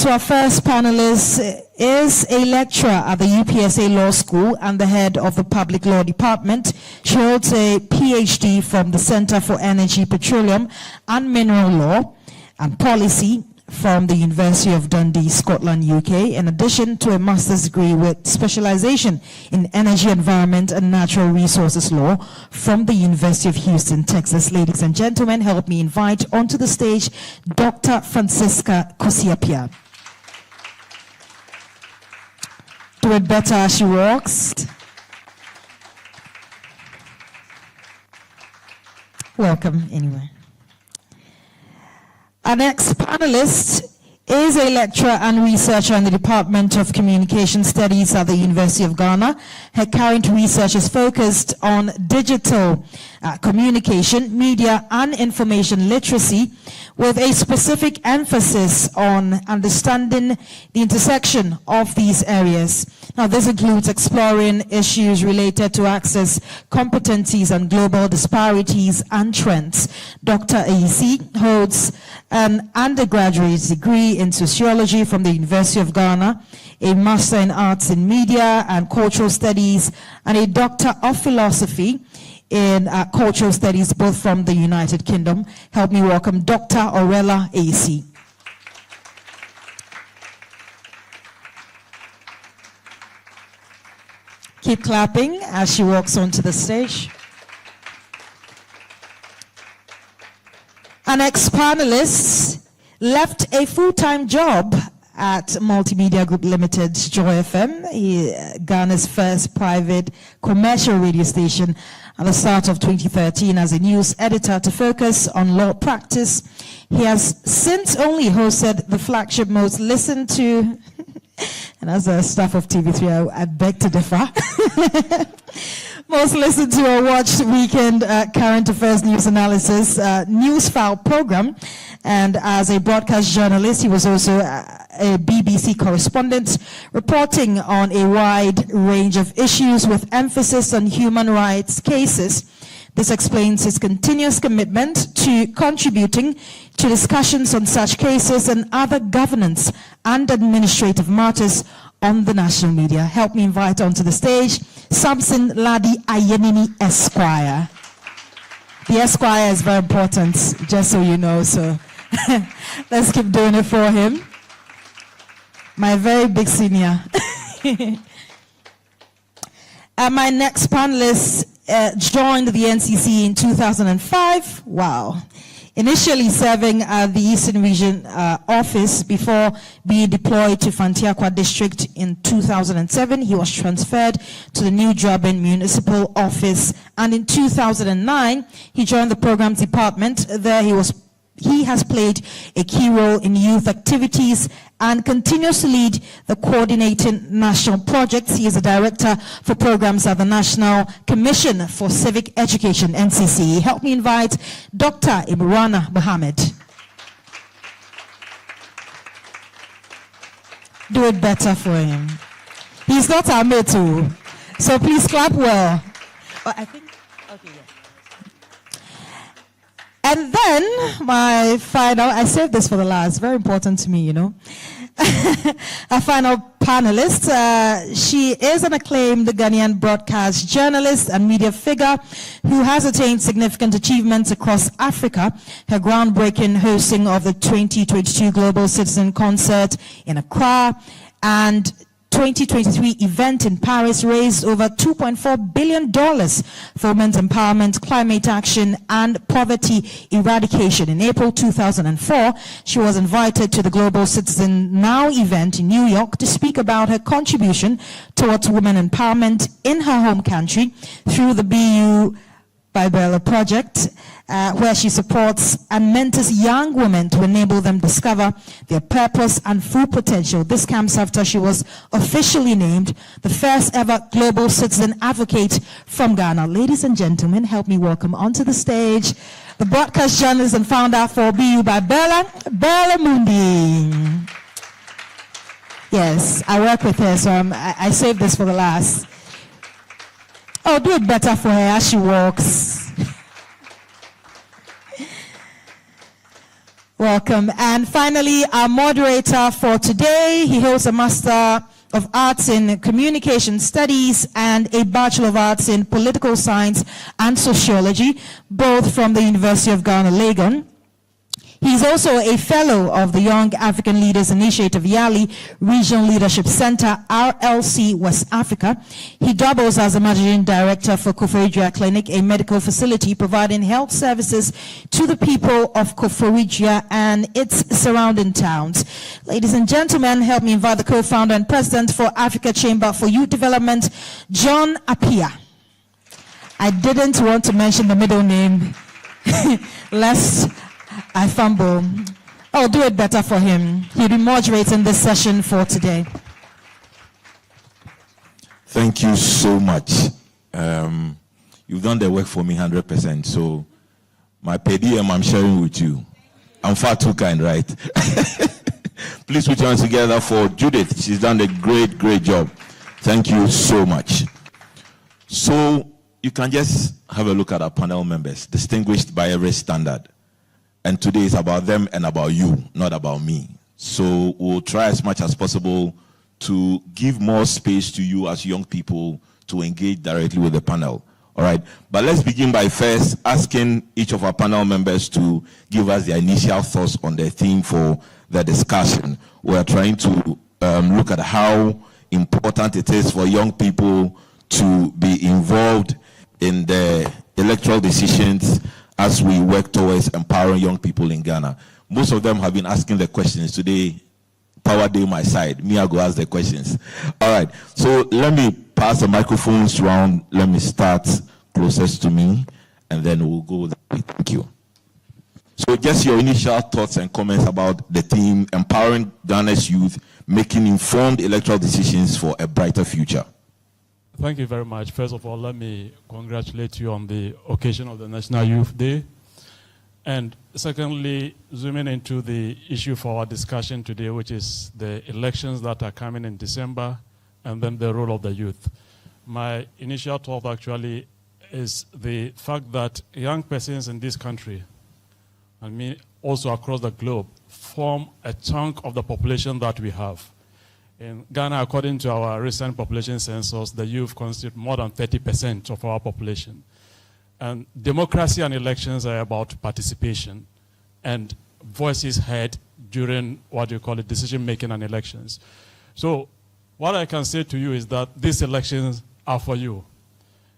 So our first panelist is a lecturer at the UPSA Law School and the head of the Public Law Department. She holds a PhD from the Center for Energy, Petroleum and Mineral Law and Policy from the University of Dundee, Scotland, UK, in addition to a master's degree with specialization in energy, environment, and natural resources law from the University of Houston, Texas. Ladies and gentlemen, help me invite onto the stage Dr. Francisca Kusi-Appiah. Do it better as she walks. Welcome, anyway. Our next panelist is a lecturer and researcher in the Department of Communication Studies at the University of Ghana. Her current research is focused on digital communication, media, and information literacy, with a specific emphasis on understanding the intersection of these areas. Now, this includes exploring issues related to access, competencies, and global disparities and trends. Dr. Ayisi holds an undergraduate degree in sociology from the University of Ghana, a master in arts in media and cultural studies, and a doctor of philosophy in cultural studies, both from the United Kingdom. Help me welcome Dr. Aurelia Ayisi. Keep clapping as she walks onto the stage. Our next panelist left a full-time job at Multimedia Group Limited, Joy FM, Ghana's first private commercial radio station, at the start of 2013 as a news editor to focus on law practice. He has since only hosted the flagship most listened to, and as a staff of TV3, I beg to differ, most listened to or watched weekend current affairs news analysis news file program. And as a broadcast journalist, he was also a BBC correspondent, reporting on a wide range of issues with emphasis on human rights cases. This explains his continuous commitment to contributing to discussions on such cases and other governance and administrative matters on the national media. Help me invite onto the stage Samson Lardy Ayenini Esquire. The Esquire is very important, just so you know, so let's keep doing it for him. My very big senior. My next panelist joined the NCCE in 2005. Wow. Initially serving at the Eastern Region office before being deployed to Fantiakwa District in 2007. He was transferred to the New Durban Municipal Office, and in 2009 he joined the Programs Department. There he has played a key role in youth activities and continues to lead the coordinating national projects. He is a director for programs at the National Commission for Civic Education, NCCE. Help me invite Dr. Imurana, Mohammed. Do it better for him. He's not our mate too, so please clap well. I think, okay, yeah. And then my final, I saved this for the last, very important to me, you know. Our final panelist, she is an acclaimed Ghanaian broadcast journalist and media figure who has attained significant achievements across Africa. Her groundbreaking hosting of the 2022 Global Citizen Concert in Accra and 2023 event in Paris raised over $2.4 billion for women's empowerment, climate action, and poverty eradication. In April 2004, she was invited to the Global Citizen Now event in New York to speak about her contribution towards women empowerment in her home country through the BU by Berla project, where she supports and mentors young women to enable them discover their purpose and full potential. This comes after she was officially named the first ever global citizen advocate from Ghana. Ladies and gentlemen, help me welcome onto the stage the broadcast journalist and founder for BU by Berla, Berla Mundi. Yes, I work with her, so I saved this for the last. Oh, do it better for her as she walks. Welcome. And finally, our moderator for today, he holds a Master of Arts in Communication Studies and a Bachelor of Arts in Political Science and Sociology, both from the University of Ghana, Legon. He's also a fellow of the Young African Leaders Initiative Yali Regional Leadership Center, RLC West Africa. He doubles as the managing director for Koforidua Clinic, a medical facility providing health services to the people of Koforidua and its surrounding towns. Ladies and gentlemen, help me invite the co-founder and president for Africa Chamber for Youth Development, John Appiah. I didn't want to mention the middle name, lest I fumble. I'll do it better for him. He'll be moderating this session for today. Thank you so much. You've done the work for me 100%. So my per diem I'm sharing with you. I'm far too kind, right? Please put your hands together for Judith. She's done a great job. Thank you so much. So you can just have a look at our panel members, distinguished by every standard. And today is about them and about you, not about me. So we'll try as much as possible to give more space to you as young people to engage directly with the panel. All right. But let's begin by first asking each of our panel members to give us their initial thoughts on the theme for the discussion. We're trying to look at how important it is for young people to be involved in the electoral decisions as we work towards empowering young people in Ghana. Most of them have been asking the questions today. Power Day my side. Me, I go ask the questions. All right. So let me pass the microphones around. Let me start closest to me, and then we'll go that way. Thank you. So just your initial thoughts and comments about the theme, empowering Ghana's youth, making informed electoral decisions for a brighter future. Thank you very much. First of all, let me congratulate you on the occasion of the National Youth Day. And secondly, zooming into the issue for our discussion today, which is the elections that are coming in December, and then the role of the youth. My initial thought actually is the fact that young persons in this country, and me also across the globe, form a chunk of the population that we have. In Ghana, according to our recent population census, the youth constitute more than 30% of our population. And democracy and elections are about participation and voices heard during what you call it decision-making and elections. So what I can say to you is that these elections are for you.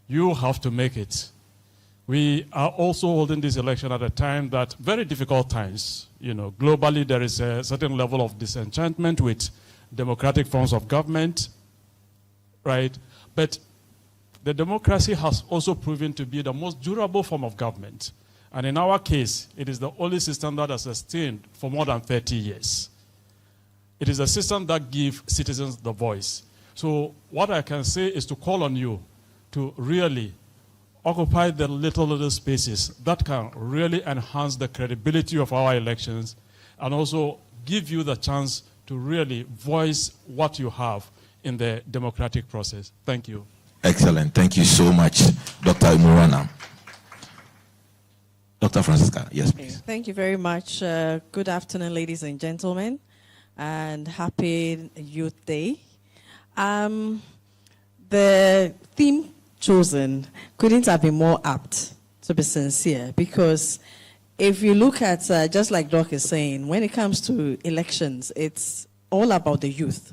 You have to make it. We are also holding this election at a time that very difficult times. You know, globally there is a certain level of disenchantment with democratic forms of government, right? But the democracy has also proven to be the most durable form of government. And in our case, it is the only system that has sustained for more than 30 years. It is a system that gives citizens the voice. So what I can say is to call on you to really occupy the little spaces that can really enhance the credibility of our elections and also give you the chance to really voice what you have in the democratic process. Thank you. Excellent. Thank you so much, Dr. Imurana. Dr. Francisca, yes, please. Thank you very much. Good afternoon, ladies and gentlemen, and happy Youth Day. The theme chosen couldn't have been more apt, to be sincere, because if you look at, just like Doc is saying, when it comes to elections, it's all about the youth,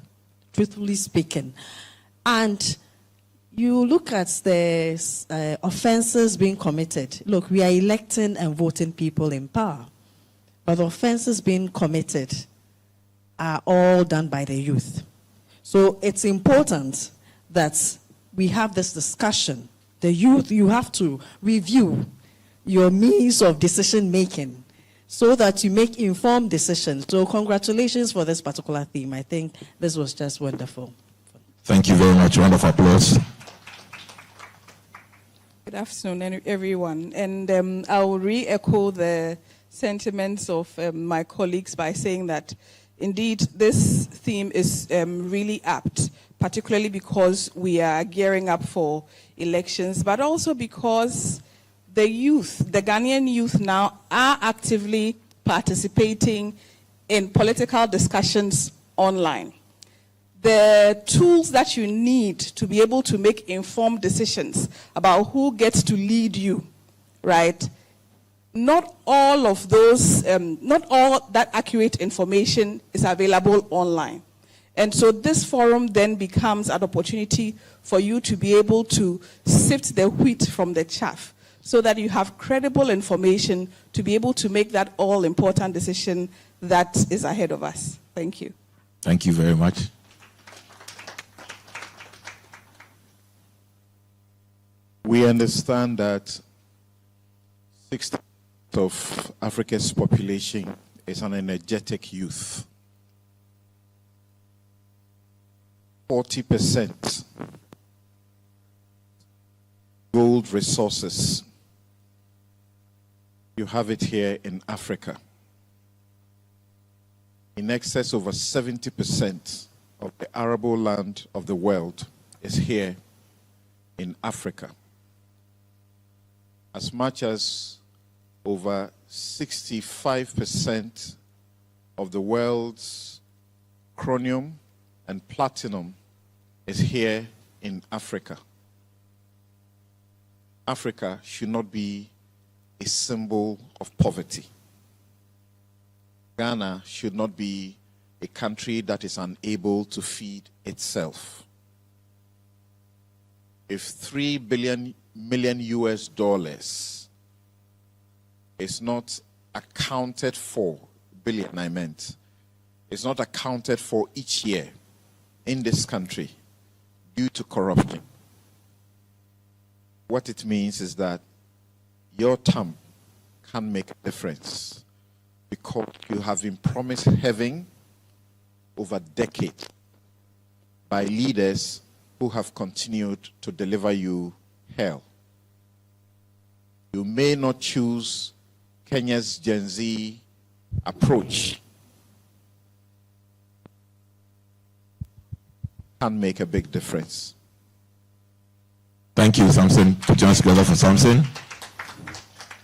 truthfully speaking. And you look at the offenses being committed. Look, we are electing and voting people in power. But the offenses being committed are all done by the youth. So it's important that we have this discussion. The youth, you have to review your means of decision-making so that you make informed decisions. So congratulations for this particular theme. I think this was just wonderful. Thank you very much. Round of applause. Good afternoon, everyone. And I will re-echo the sentiments of my colleagues by saying that, indeed, this theme is really apt, particularly because we are gearing up for elections, but also because the youth, the Ghanaian youth now, are actively participating in political discussions online. The tools that you need to be able to make informed decisions about who gets to lead you, right? Not all of those, not all that accurate information is available online. And so this forum then becomes an opportunity for you to be able to sift the wheat from the chaff so that you have credible information to be able to make that all-important decision that is ahead of us. Thank you. Thank you very much. We understand that 60% of Africa's population is an energetic youth. 40% gold resources. You have it here in Africa. In excess over 70% of the arable land of the world is here in Africa. As much as over 65% of the world's chromium and platinum is here in Africa. Africa should not be a symbol of poverty. Ghana should not be a country that is unable to feed itself. If $3 million US is not accounted for, billion I meant, is not accounted for each year in this country due to corruption, what it means is that your term can make a difference because you have been promised heaven over decades by leaders who have continued to deliver you hell. You may not choose Kenya's Gen Z approach. Can make a big difference. Thank you, Samson. Put your hands together for Samson.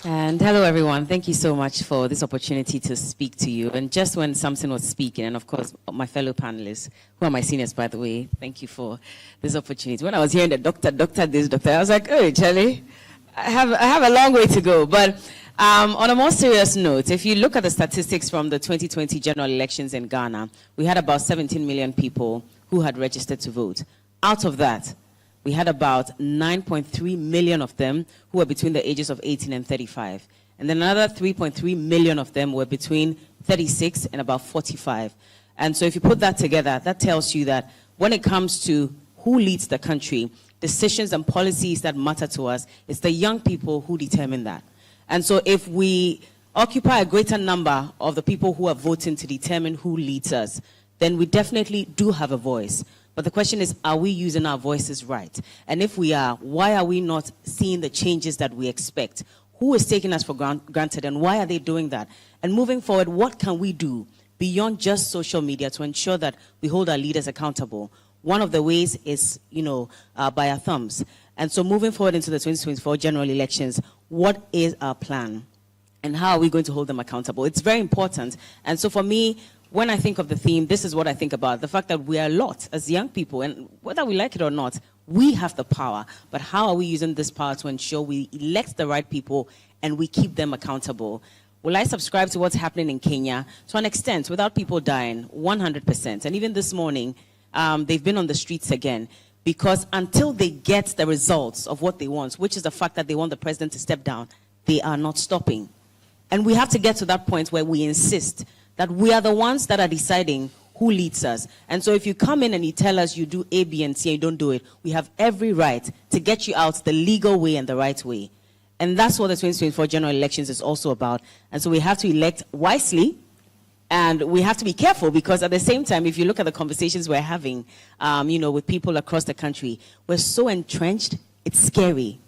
And hello, everyone. Thank you so much for this opportunity to speak to you. And just when Samson was speaking, and of course, my fellow panelists, who are my seniors, by the way, thank you for this opportunity. When I was hearing the doctor, I was like, oh, Charlie, I have a long way to go. But on a more serious note, if you look at the statistics from the 2020 general elections in Ghana, we had about 17 million people who had registered to vote. Out of that, we had about 9.3 million of them who were between the ages of 18 and 35. And then another 3.3 million of them were between 36 and about 45. And so if you put that together, that tells you that when it comes to who leads the country, decisions and policies that matter to us, it's the young people who determine that. And so if we occupy a greater number of the people who are voting to determine who leads us, then we definitely do have a voice. But the question is, are we using our voices right? And if we are, why are we not seeing the changes that we expect? Who is taking us for granted, and why are they doing that? And moving forward, what can we do beyond just social media to ensure that we hold our leaders accountable? One of the ways is, by our thumbs. And so moving forward into the 2024 general elections, what is our plan? And how are we going to hold them accountable? It's very important. And so for me, when I think of the theme, this is what I think about. The fact that we are a lot as young people, and whether we like it or not, we have the power. But how are we using this power to ensure we elect the right people and we keep them accountable? Will I subscribe to what's happening in Kenya? To an extent, without people dying, 100%. And even this morning, they've been on the streets again. Because until they get the results of what they want, which is the fact that they want the president to step down, they are not stopping. And we have to get to that point where we insist that we are the ones that are deciding who leads us. And so if you come in and you tell us you do A, B, and C, and you don't do it, we have every right to get you out the legal way and the right way. And that's what the 2024 general elections is also about. And so we have to elect wisely, and we have to be careful, because at the same time, if you look at the conversations we're having, with people across the country, we're so entrenched, it's scary.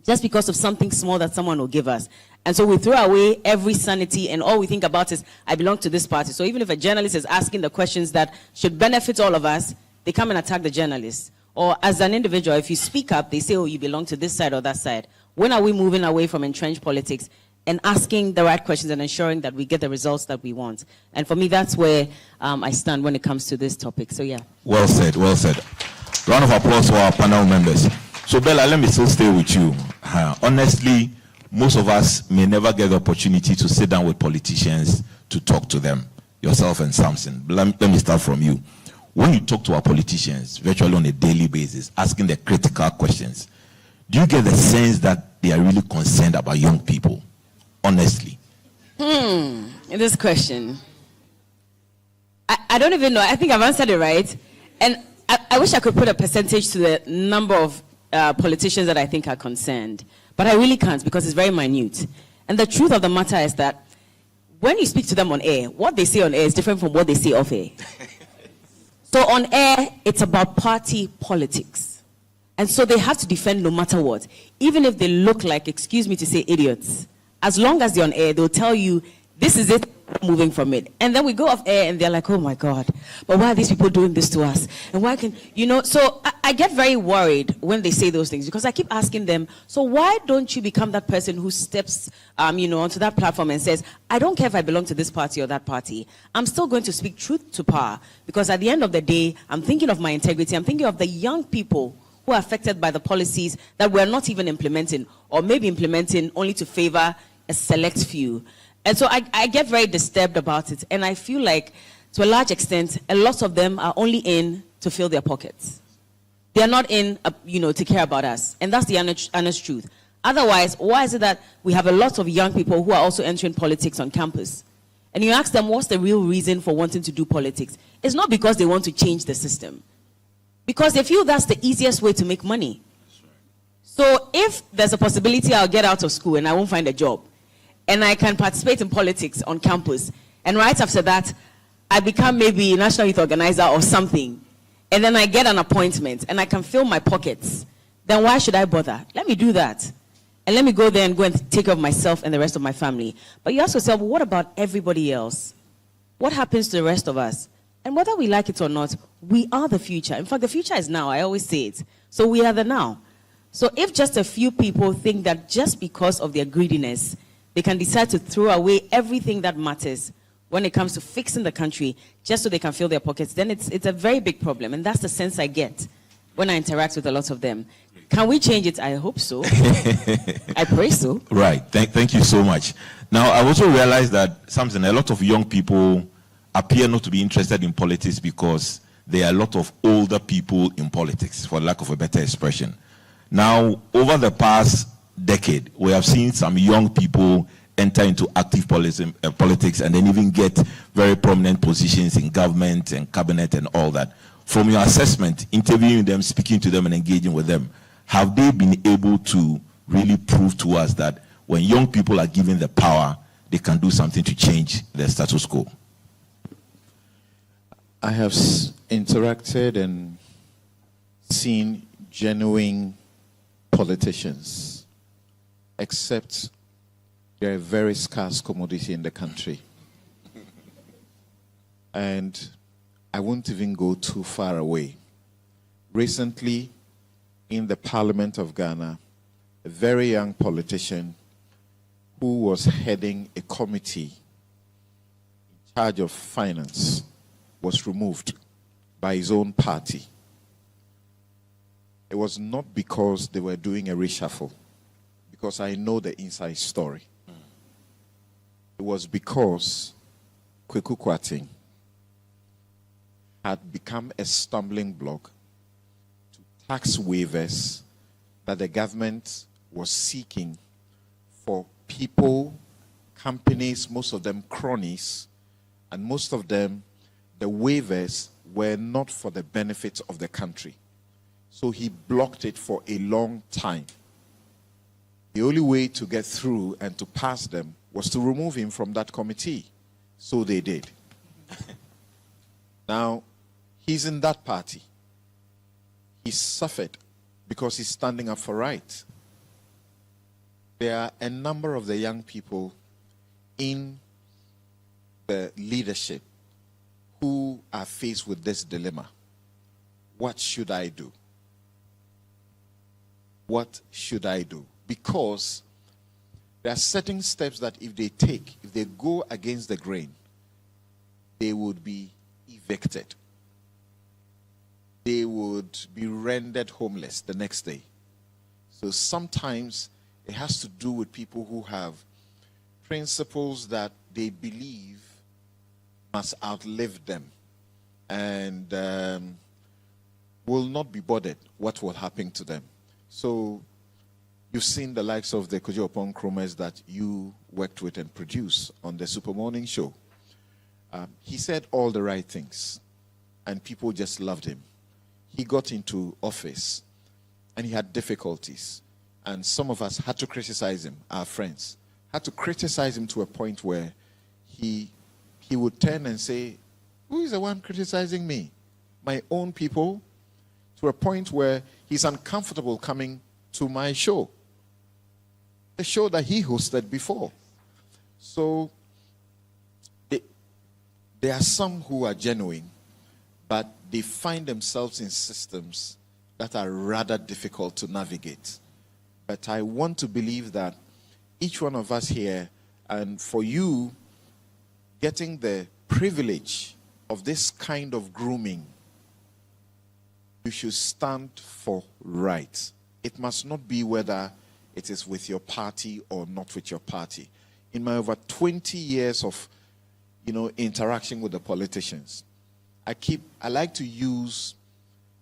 Just because of something small that someone will give us. And so we throw away every sanity, and all we think about is, I belong to this party. So even if a journalist is asking the questions that should benefit all of us, they come and attack the journalist. Or as an individual, if you speak up, they say, oh, you belong to this side or that side. When are we moving away from entrenched politics and asking the right questions and ensuring that we get the results that we want. And for me, that's where I stand when it comes to this topic. So, yeah. Well said, well said. Round of applause for our panel members. So, Berla, let me still stay with you. Honestly, most of us may never get the opportunity to sit down with politicians to talk to them, yourself and Samson. Let me start from you. When you talk to our politicians virtually on a daily basis, asking the critical questions, do you get the sense that they are really concerned about young people? Honestly. In this question, I don't even know. I think I've answered it right. And I wish I could put a percentage to the number of politicians that I think are concerned. But I really can't because it's very minute. And the truth of the matter is that when you speak to them on air, what they say on air is different from what they say off air. So on air, it's about party politics. And so they have to defend no matter what. Even if they look like, excuse me to say, idiots. As long as they're on air, they'll tell you, this is it, moving from it. And then we go off air and they're like, oh my God, but why are these people doing this to us? And why can, so I get very worried when they say those things because I keep asking them, so why don't you become that person who steps, onto that platform and says, I don't care if I belong to this party or that party. I'm still going to speak truth to power because at the end of the day, I'm thinking of my integrity. I'm thinking of the young people who are affected by the policies that we're not even implementing or maybe implementing only to favor a select few. And so I get very disturbed about it. And I feel like, to a large extent, a lot of them are only in to fill their pockets. They are not in, to care about us. And that's the honest truth. Otherwise, why is it that we have a lot of young people who are also entering politics on campus? And you ask them, what's the real reason for wanting to do politics? It's not because they want to change the system. Because they feel that's the easiest way to make money. So if there's a possibility I'll get out of school and I won't find a job, and I can participate in politics on campus, and right after that, I become maybe a national youth organizer or something, and then I get an appointment, and I can fill my pockets, then why should I bother? Let me do that. And let me go there and go and take care of myself and the rest of my family. But you ask yourself, what about everybody else? What happens to the rest of us? And whether we like it or not, we are the future. In fact, the future is now. I always say it. So we are the now. So if just a few people think that just because of their greediness, they can decide to throw away everything that matters when it comes to fixing the country just so they can fill their pockets, then it's a very big problem. And that's the sense I get when I interact with a lot of them. Can we change it? I hope so. I pray so. Right. Thank you so much. Now, I also realized that, Samson, a lot of young people appear not to be interested in politics because there are a lot of older people in politics, for lack of a better expression. Now, over the past decade, we have seen some young people enter into active politics and then even get very prominent positions in government and cabinet and all that. From your assessment, interviewing them, speaking to them and engaging with them, have they been able to really prove to us that when young people are given the power, they can do something to change the status quo? I have interacted and seen genuine politicians, except they're a very scarce commodity in the country. And I won't even go too far away. Recently, in the Parliament of Ghana, a very young politician who was heading a committee in charge of finance was removed by his own party. It was not because they were doing a reshuffle, because I know the inside story. It was because Kweku Kwating had become a stumbling block to tax waivers that the government was seeking for people, companies, most of them cronies, and most of them, the waivers were not for the benefit of the country. So he blocked it for a long time. The only way to get through and to pass them was to remove him from that committee. So they did. Now, he's in that party. He suffered because he's standing up for rights. There are a number of the young people in the leadership who are faced with this dilemma. What should I do? What should I do? Because There are certain steps that if they go against the grain, they would be evicted. They would be rendered homeless the next day. So sometimes it has to do with people who have principles that they believe must outlive them and will not be bothered what will happen to them. So you've seen the likes of the Kojo Nkrumahs that you worked with and produced on the Super Morning Show. He said all the right things, and people just loved him. He got into office, and he had difficulties. And some of us had to criticize him, our friends, had to criticize him to a point where he would turn and say, who is the one criticizing me? My own people? To a point where he's uncomfortable coming to my show, the show that he hosted before. So there are some who are genuine, but they find themselves in systems that are rather difficult to navigate. But I want to believe that each one of us here, and for you, getting the privilege of this kind of grooming, you should stand for right. It must not be whether it is with your party or not with your party. In my over 20 years of interaction with the politicians, I like to use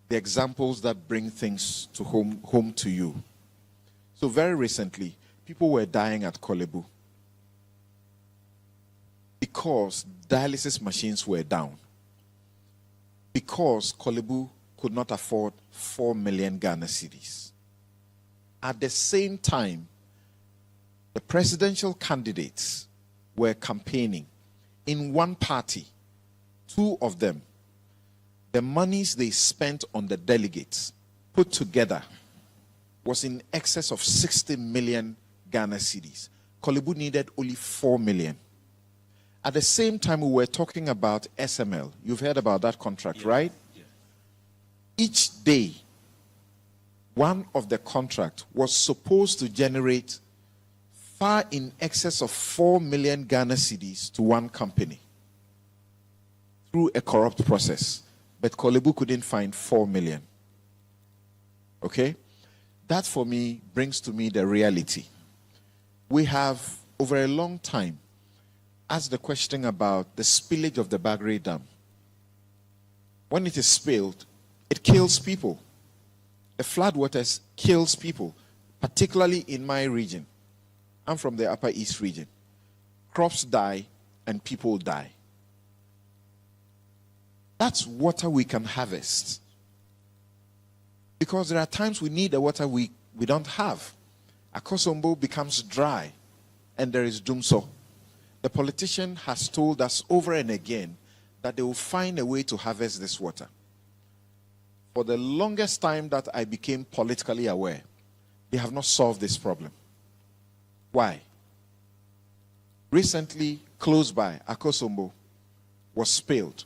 the examples that bring things to home to you. So very recently, people were dying at Kolebu because dialysis machines were down. Because Kolebu could not afford 4 million Ghana cedis. At the same time, the presidential candidates were campaigning in one party, 2 of them. The monies they spent on the delegates put together was in excess of 60 million Ghana cedis. Kolebu needed only 4 million. At the same time, we were talking about SML. You've heard about that contract, right? Yeah. Each day, one of the contract was supposed to generate far in excess of 4 million Ghana cedis to one company through a corrupt process. But Kolebu couldn't find 4 million. Okay? That for me brings to me the reality. We have, over a long time, asked the question about the spillage of the Bagre Dam. When it is spilled, it kills people. The floodwaters kills people, particularly in my region. I'm from the Upper East region. Crops die and people die. That's water we can harvest. Because there are times we need the water we don't have. Akosombo becomes dry and there is Dumso. The politician has told us over and again that they will find a way to harvest this water. For the longest time that I became politically aware, they have not solved this problem. Why? Recently, close by, Akosombo was spilled.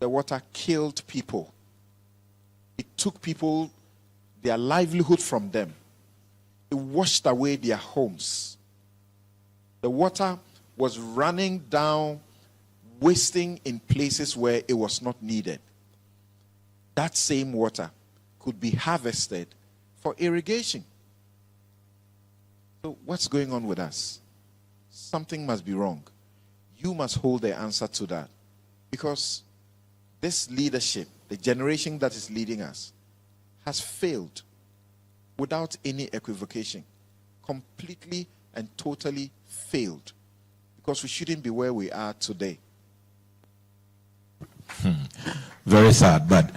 The water killed people. It took people, their livelihood from them. It washed away their homes. The water was running down, wasting in places where it was not needed. That same water could be harvested for irrigation. So what's going on with us? Something must be wrong. You must hold the answer to that. Because this leadership, the generation that is leading us, has failed without any equivocation. Completely and totally failed. Because we shouldn't be where we are today. Very sad, but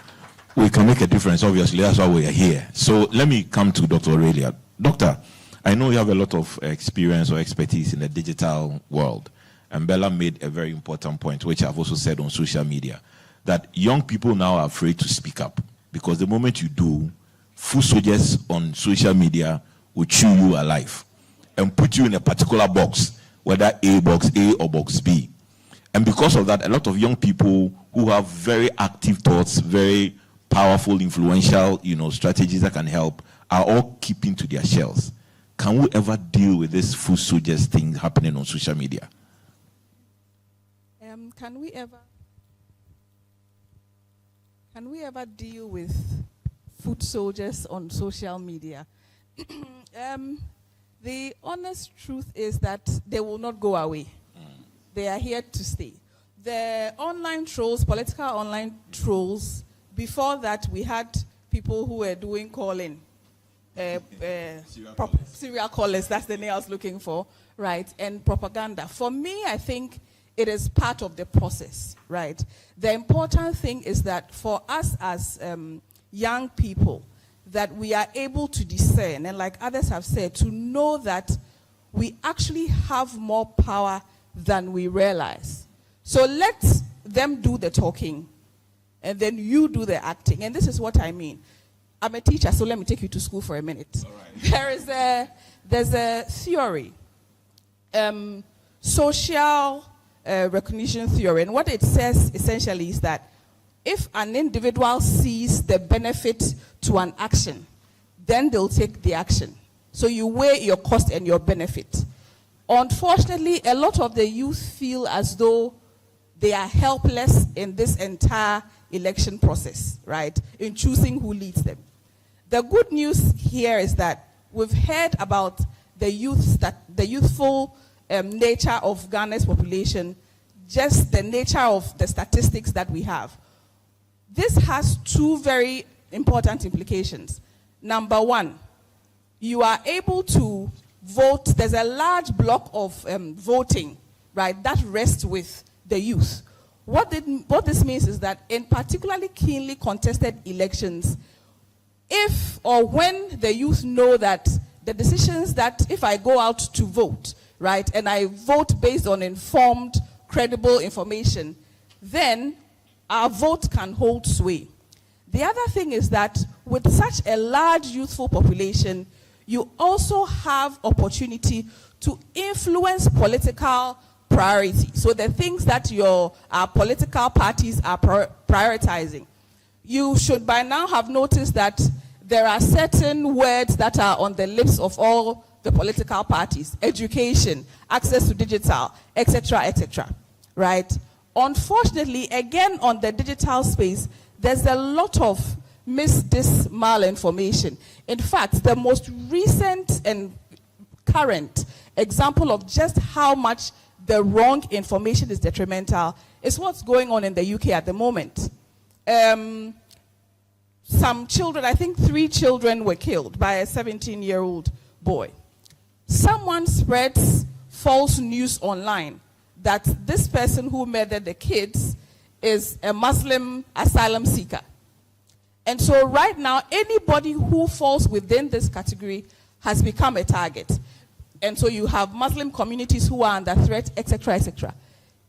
we can make a difference, obviously. That's why we are here. So let me come to Dr. Aurelia. Doctor, I know you have a lot of experience or expertise in the digital world. And Berla made a very important point, which I've also said on social media, that young people now are afraid to speak up. Because the moment you do, foot soldiers on social media will chew you alive and put you in a particular box, whether box A or box B. And because of that, a lot of young people who have very active thoughts, very powerful, influential, strategies that can help, are all keeping to their shells. can we ever deal with this food soldiers thing happening on social media? Can we ever deal with food soldiers on social media? The honest truth is that they will not go away. They are here to stay. The online trolls, political online trolls, before that we had people who were doing calling. Serial callers, that's the name I was looking for, right? And propaganda. For me, I think it is part of the process, right? The important thing is that for us as young people, that we are able to discern, and like others have said, to know that we actually have more power than we realize. So let them do the talking, and then you do the acting. And this is what I mean. I'm a teacher, so let me take you to school for a minute. Right. There's a theory, social recognition theory, and what it says essentially is that if an individual sees the benefit to an action, then they'll take the action. So you weigh your cost and your benefit. Unfortunately, a lot of the youth feel as though they are helpless in this entire election process, right, in choosing who leads them. The good news here is that we've heard about the youthful nature of Ghana's population, just the nature of the statistics that we have. This has two very important implications. Number one, you are able to vote. There's a large block of voting, right, that rests with the youth. What this means is that in particularly keenly contested elections, if or when the youth know that the decisions that if I go out to vote, right, and I vote based on informed, credible information, then our vote can hold sway. The other thing is that with such a large youthful population, you also have opportunity to influence political priority. So the things that our political parties are prioritizing. You should by now have noticed that there are certain words that are on the lips of all the political parties: education, access to digital, etc., etc., right? Unfortunately, again, on the digital space, there's a lot of malinformation. In fact, the most recent and current example of just how much the wrong information is detrimental is what's going on in the UK at the moment. Some children, I think 3 children were killed by a 17-year-old boy. Someone spreads false news online that this person who murdered the kids is a Muslim asylum seeker. And so right now, anybody who falls within this category has become a target. And so you have Muslim communities who are under threat, etc., etc.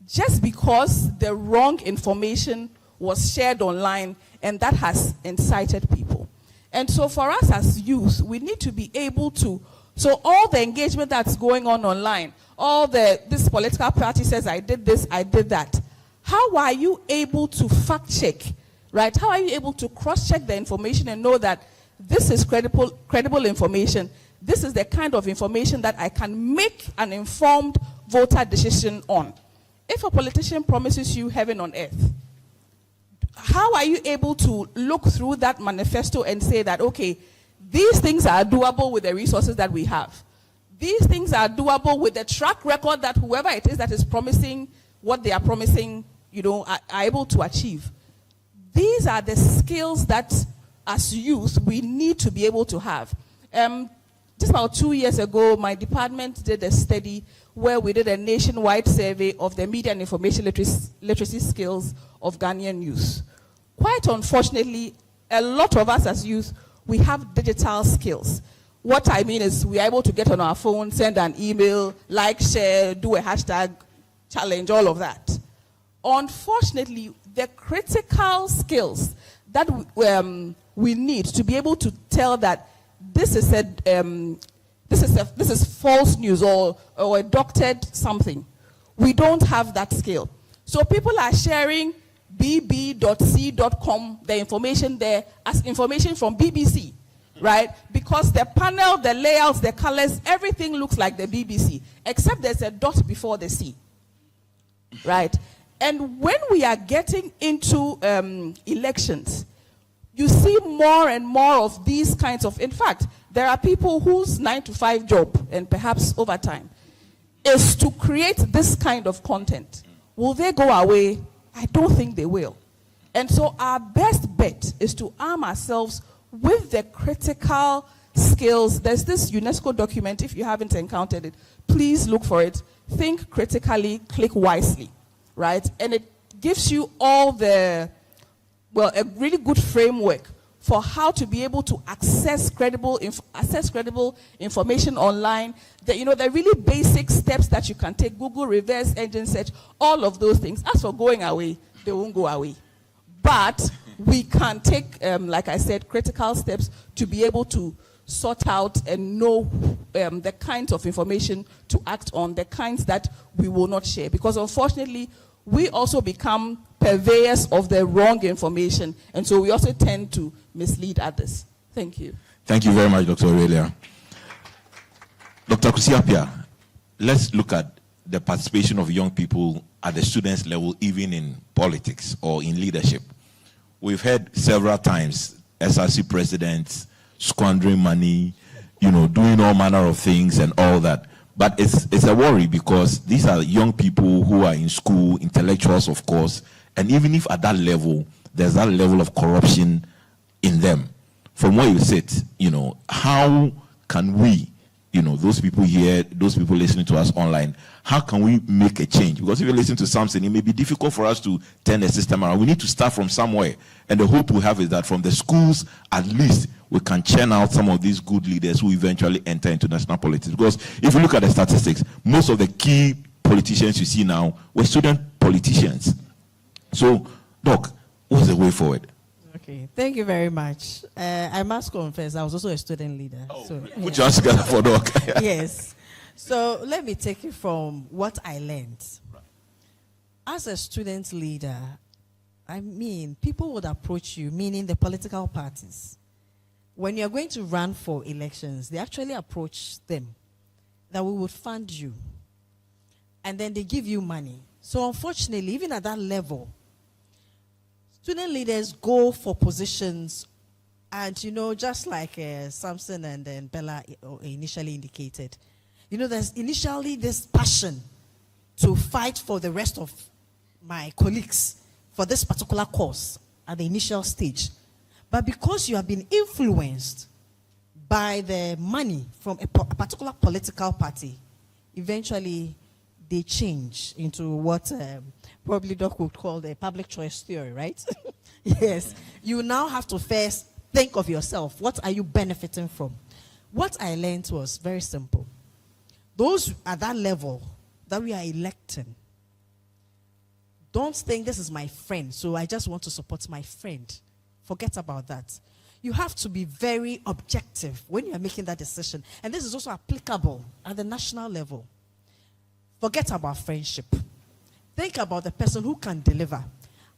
Just because the wrong information was shared online, and that has incited people. And so for us as youth, we need to be able to, so all the engagement that's going on online, this political party says, I did this, I did that. How are you able to fact check, right? How are you able to cross-check the information and know that this is credible information? This is the kind of information that I can make an informed voter decision on. If a politician promises you heaven on earth, how are you able to look through that manifesto and say that, okay, these things are doable with the resources that we have? These things are doable with the track record that whoever it is that is promising what they are promising, are able to achieve. These are the skills that, as youth, we need to be able to have. Just about 2 years ago, my department did a study where we did a nationwide survey of the media and information literacy skills of Ghanaian youth. Quite unfortunately, a lot of us as youth, we have digital skills. What I mean is we are able to get on our phone, send an email, like, share, do a hashtag, challenge, all of that. Unfortunately, the critical skills that we need to be able to tell that this is false news or a doctored something. We don't have that skill. So people are sharing bb.c.com, the information there, as information from BBC. right? Because the panel, the layouts, the colors, everything looks like the BBC, except there's a dot before the C, right? And when we are getting into elections, you see more and more of these kinds of, in fact, there are people whose 9-to-5 job, and perhaps overtime, is to create this kind of content. Will they go away? I don't think they will. And so our best bet is to arm ourselves with the critical skills. There's this UNESCO document, if you haven't encountered it, please look for it. Think critically, click wisely, right? And it gives you all the, well, a really good framework for how to be able to access credible information online. The really basic steps that you can take, Google reverse engine search, all of those things. As for going away, they won't go away. But we can take, like I said, critical steps to be able to sort out and know the kinds of information to act on, the kinds that we will not share. Because unfortunately, we also become purveyors of the wrong information, and so we also tend to mislead others. Thank you. Thank you very much, Dr. Aurelia. Dr. Kusi-Appiah, let's look at the participation of young people at the students' level, even in politics or in leadership. We've heard several times SRC presidents squandering money, doing all manner of things and all that. But it's a worry because these are young people who are in school, intellectuals, of course, and even if at that level, there's that level of corruption in them. From where you sit, how can we, those people here, those people listening to us online, how can we make a change? Because if you listen to Samson, it may be difficult for us to turn the system around. We need to start from somewhere. And the hope we have is that from the schools, at least, we can churn out some of these good leaders who eventually enter into national politics. Because if you look at the statistics, most of the key politicians you see now were student politicians. So, Doc, what's the way forward? Okay, thank you very much. I must confess, I was also a student leader. Put your hands together for Doc. Yes. So let me take it from what I learned. As a student leader, people would approach you, meaning the political parties. When you're going to run for elections, they actually approach them that we would fund you. And then they give you money. So unfortunately, even at that level, student leaders go for positions and, just like Samson and then Berla initially indicated, there's initially this passion to fight for the rest of my colleagues for this particular cause at the initial stage. But because you have been influenced by the money from a particular political party, eventually they change into what probably Doc would call the public choice theory, right? Yes. You now have to first think of yourself. What are you benefiting from? What I learned was very simple. Those at that level that we are electing, don't think this is my friend, so I just want to support my friend. Forget about that. You have to be very objective when you are making that decision. And this is also applicable at the national level. Forget about friendship. Think about the person who can deliver.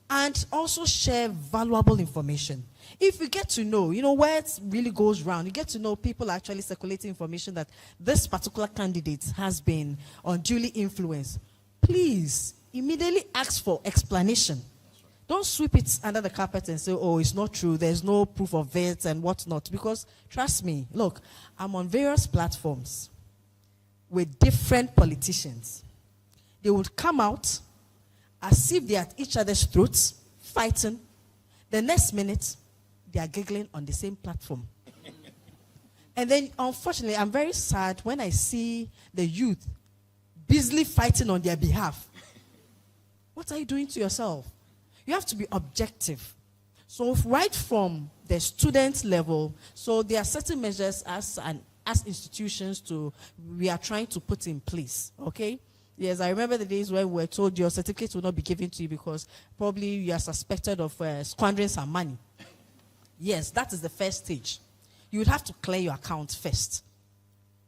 And also share valuable information. If you get to know, where it really goes round, you get to know people actually circulating information that this particular candidate has been unduly influenced. Please, immediately ask for explanation. Don't sweep it under the carpet and say, oh, it's not true, there's no proof of it and whatnot. Because, trust me, look, I'm on various platforms with different politicians. They would come out as if they're at each other's throats, fighting. The next minute, they are giggling on the same platform. And then, unfortunately, I'm very sad when I see the youth busily fighting on their behalf. What are you doing to yourself? You have to be objective. So right from the student level, so there are certain measures as institutions we are trying to put in place, okay? Yes, I remember the days when we were told your certificate will not be given to you because probably you are suspected of squandering some money. Yes, that is the first stage. You would have to clear your account first.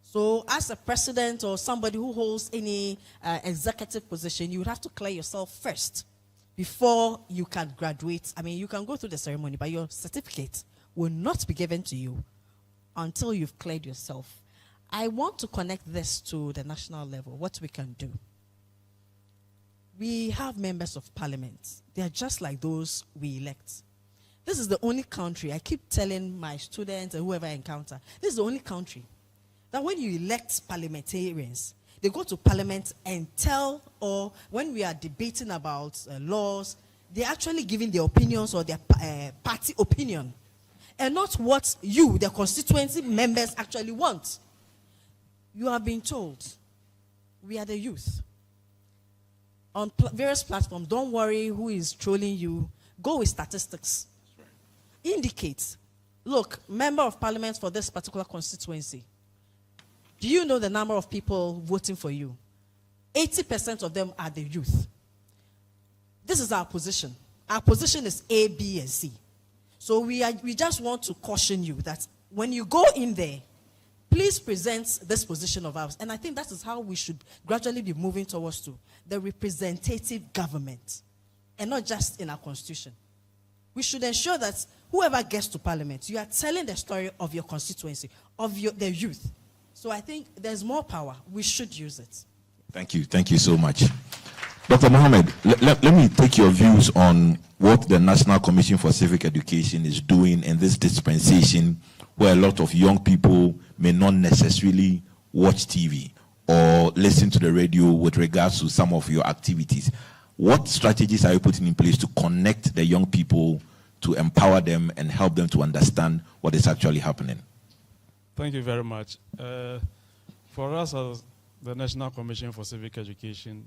So as a president or somebody who holds any executive position, you would have to clear yourself first before you can graduate. You can go through the ceremony, but your certificate will not be given to you until you've cleared yourself. I want to connect this to the national level, what we can do. We have members of parliament. They are just like those we elect. This is the only country, I keep telling my students and whoever I encounter, this is the only country that when you elect parliamentarians, they go to parliament and tell, or when we are debating about laws, they're actually giving their opinions or their party opinion, and not what you, the constituency members, actually want. You have been told, we are the youth. On various platforms, don't worry who is trolling you, go with statistics. Right. Indicate, look, member of parliament for this particular constituency, do you know the number of people voting for you? 80% of them are the youth. This is our position. Our position is A, B, and C. So we just want to caution you that when you go in there, please present this position of ours. And I think that is how we should gradually be moving towards to the representative government, and not just in our constitution. We should ensure that whoever gets to parliament, you are telling the story of your constituency, of the youth. So I think there's more power. We should use it. Thank you. Thank you so much. Dr. Mohammed, let me take your views on what the National Commission for Civic Education is doing in this dispensation, where a lot of young people may not necessarily watch TV or listen to the radio with regards to some of your activities. What strategies are you putting in place to connect the young people, to empower them and help them to understand what is actually happening? Thank you very much. For us as the National Commission for Civic Education,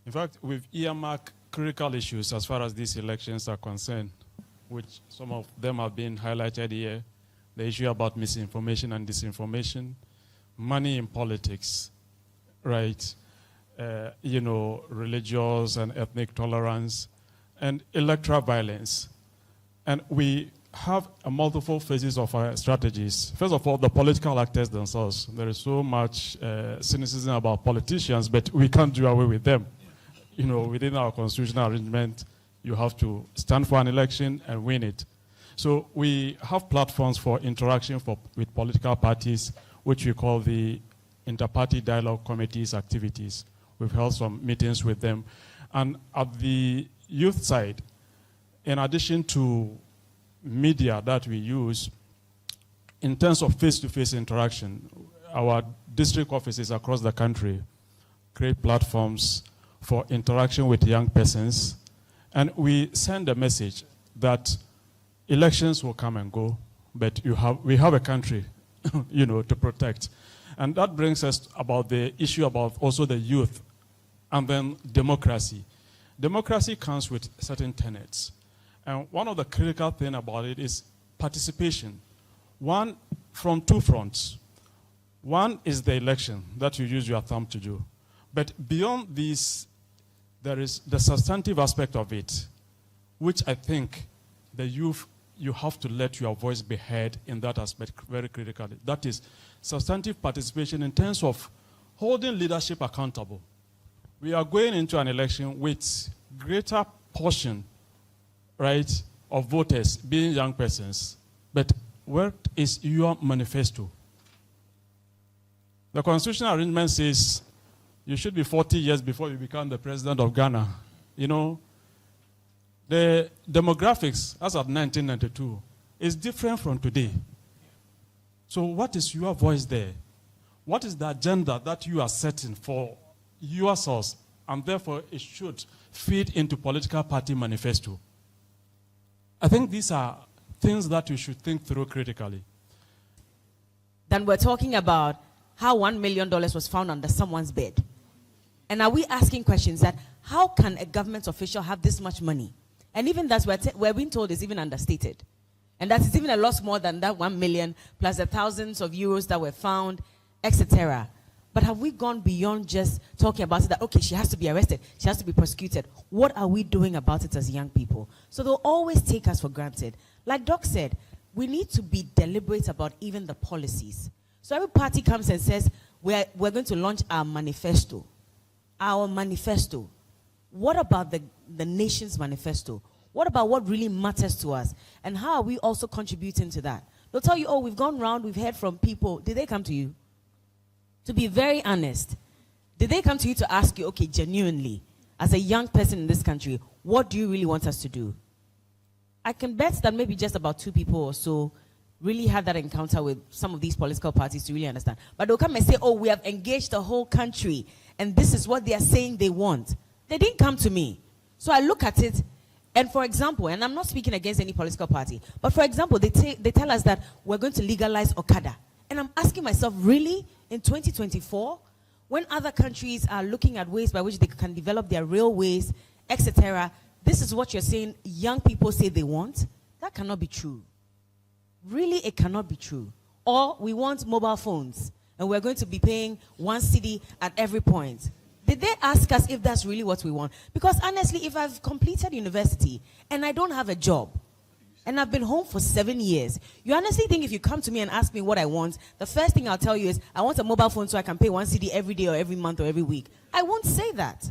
in fact, we've earmarked critical issues as far as these elections are concerned, which some of them have been highlighted here. The issue about misinformation and disinformation, money in politics, right? Religious and ethnic tolerance, and electoral violence. And we have multiple phases of our strategies. First of all, the political actors themselves. There is so much cynicism about politicians, but we can't do away with them. Within our constitutional arrangement, you have to stand for an election and win it. So we have platforms for interaction with political parties, which we call the Inter-Party Dialogue Committee's activities. We've held some meetings with them. And at the youth side, in addition to media that we use, in terms of face-to-face interaction, our district offices across the country create platforms for interaction with young persons, and we send a message that elections will come and go, but we have a country, to protect. And that brings us about the issue about also the youth, and then democracy. Democracy comes with certain tenets. And one of the critical things about it is participation. One, from two fronts. One is the election that you use your thumb to do. But beyond this, there is the substantive aspect of it, which I think the youth, you have to let your voice be heard in that aspect very critically. That is substantive participation in terms of holding leadership accountable. We are going into an election with greater portion, right, of voters being young persons. But what is your manifesto? The constitutional arrangement says you should be 40 years before you become the president of Ghana. The demographics, as of 1992, is different from today. So what is your voice there? What is the agenda that you are setting for yourselves? And therefore, it should feed into political party manifesto. I think these are things that you should think through critically. Then we're talking about how $1 million was found under someone's bed. And are we asking questions that how can a government official have this much money? And even that we're being told is even understated. And that is even a lot more than that 1 million plus the thousands of euros that were found, etc. But have we gone beyond just talking about it that, okay, she has to be arrested, she has to be prosecuted? What are we doing about it as young people? So they'll always take us for granted. Like Doc said, we need to be deliberate about even the policies. So every party comes and says, we're going to launch our manifesto. Our manifesto. What about the nation's manifesto? What about what really matters to us? And how are we also contributing to that? They'll tell you, oh, we've gone round, we've heard from people. Did they come to you? To be very honest, did they come to you to ask you, okay, genuinely, as a young person in this country, what do you really want us to do? I can bet that maybe just about 2 people or so really had that encounter with some of these political parties to really understand. But they'll come and say, oh, we have engaged the whole country, and this is what they are saying they want. They didn't come to me. So I look at it, and for example, and I'm not speaking against any political party, but for example, they tell us that we're going to legalize Okada. And I'm asking myself, really? In 2024? When other countries are looking at ways by which they can develop their railways, etc., this is what you're saying young people say they want? That cannot be true. Really, it cannot be true. Or we want mobile phones, and we're going to be paying 1 cedi at every point. Did they ask us if that's really what we want? Because honestly, if I've completed university and I don't have a job, and I've been home for 7 years, you honestly think if you come to me and ask me what I want, the first thing I'll tell you is, I want a mobile phone so I can pay 1 cedi every day or every month or every week. I won't say that.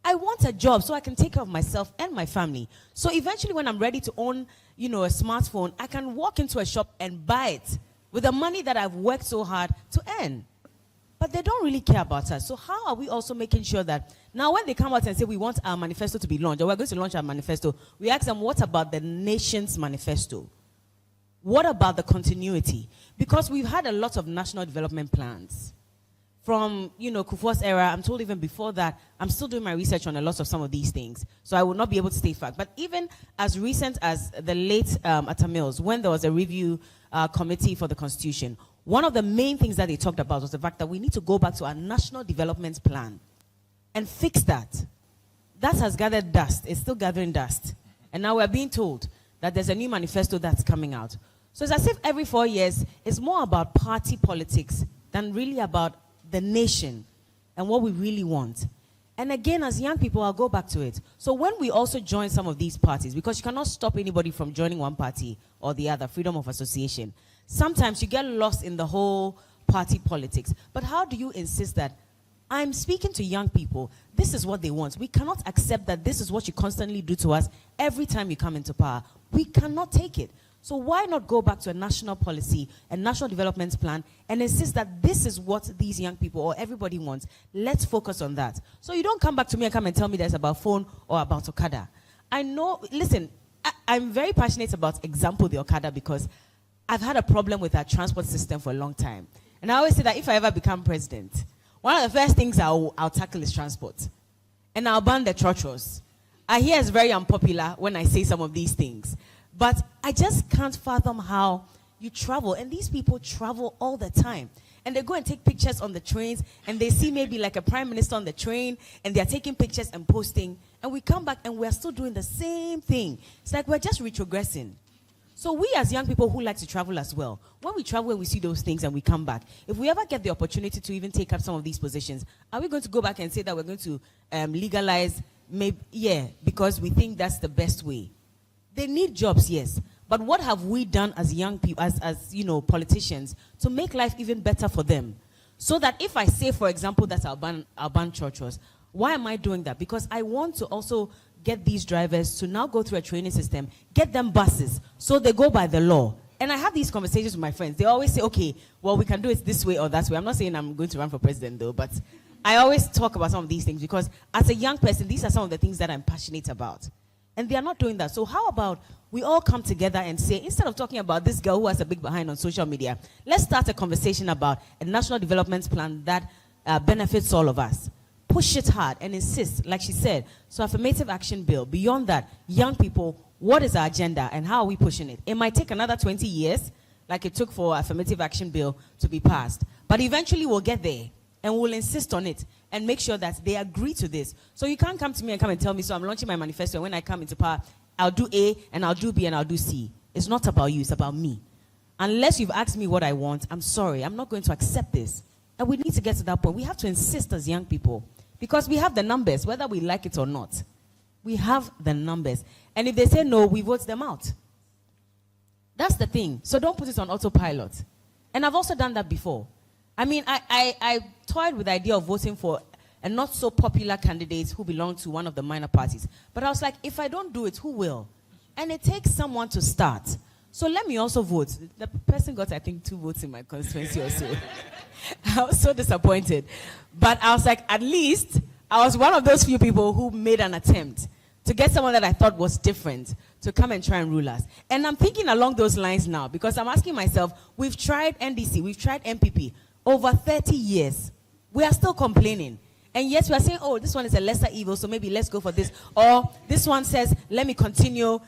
I want a job so I can take care of myself and my family. So eventually when I'm ready to own, a smartphone, I can walk into a shop and buy it with the money that I've worked so hard to earn. But they don't really care about us. So how are we also making sure that now when they come out and say we want our manifesto to be launched, or we're going to launch our manifesto, we ask them, what about the nation's manifesto? What about the continuity? Because we've had a lot of national development plans. From, Kufuor's era, I'm told even before that, I'm still doing my research on a lot of some of these things. So I will not be able to stay fact. But even as recent as the late Atamils, when there was a review committee for the Constitution, one of the main things that they talked about was the fact that we need to go back to our national development plan and fix that. That has gathered dust. It's still gathering dust. And now we're being told that there's a new manifesto that's coming out. So it's as if every 4 years, it's more about party politics than really about the nation and what we really want. And again, as young people, I'll go back to it. So when we also join some of these parties, because you cannot stop anybody from joining one party or the other, freedom of association, sometimes you get lost in the whole party politics. But how do you insist that I'm speaking to young people, this is what they want. We cannot accept that this is what you constantly do to us every time you come into power. We cannot take it. So why not go back to a national policy, a national development plan, and insist that this is what these young people or everybody wants? Let's focus on that. So you don't come back to me and come and tell me that's about phone or about Okada. I know, listen, I'm very passionate about example the Okada because I've had a problem with our transport system for a long time. And I always say that if I ever become president, one of the first things I'll tackle is transport. And I'll ban the trotros. I hear it's very unpopular when I say some of these things. But I just can't fathom how you travel. And these people travel all the time. And they go and take pictures on the trains. And they see maybe like a prime minister on the train. And they're taking pictures and posting. And we come back and we're still doing the same thing. It's like we're just retrogressing. So we as young people who like to travel as well, when we travel and we see those things and we come back, if we ever get the opportunity to even take up some of these positions, are we going to go back and say that we're going to legalize? Maybe, yeah, because we think that's the best way. They need jobs, yes. But what have we done as young people, as politicians, to make life even better for them? So that if I say, for example, that I'll ban churches, why am I doing that? Because I want to also get these drivers to now go through a training system, get them buses, so they go by the law. And I have these conversations with my friends. They always say, okay, well, we can do it this way or that way. I'm not saying I'm going to run for president, though, but I always talk about some of these things because as a young person, these are some of the things that I'm passionate about. And they are not doing that. So how about we all come together and say, instead of talking about this girl who has a big behind on social media, let's start a conversation about a national development plan that benefits all of us. Push it hard and insist, like she said. So affirmative action bill. Beyond that, young people, what is our agenda and how are we pushing it? It might take another 20 years, like it took for affirmative action bill to be passed. But eventually we'll get there and we'll insist on it and make sure that they agree to this. So you can't come to me and come and tell me, so I'm launching my manifesto, and when I come into power, I'll do A, and I'll do B, and I'll do C. It's not about you, it's about me. Unless you've asked me what I want, I'm sorry, I'm not going to accept this. And we need to get to that point. We have to insist as young people, because we have the numbers, whether we like it or not. We have the numbers. And if they say no, we vote them out. That's the thing. So don't put it on autopilot. And I've also done that before. I mean, I toyed with the idea of voting for a not so popular candidate who belonged to one of the minor parties. But I was like, if I don't do it, who will? And it takes someone to start. So let me also vote. The person got, I think, 2 votes in my constituency or so. I was so disappointed. But I was like, at least I was one of those few people who made an attempt to get someone that I thought was different to come and try and rule us. And I'm thinking along those lines now, because I'm asking myself, we've tried NDC, we've tried MPP over 30 years. We are still complaining. And yes, we are saying, oh, this one is a lesser evil, so maybe let's go for this. Or this one says, let me continue.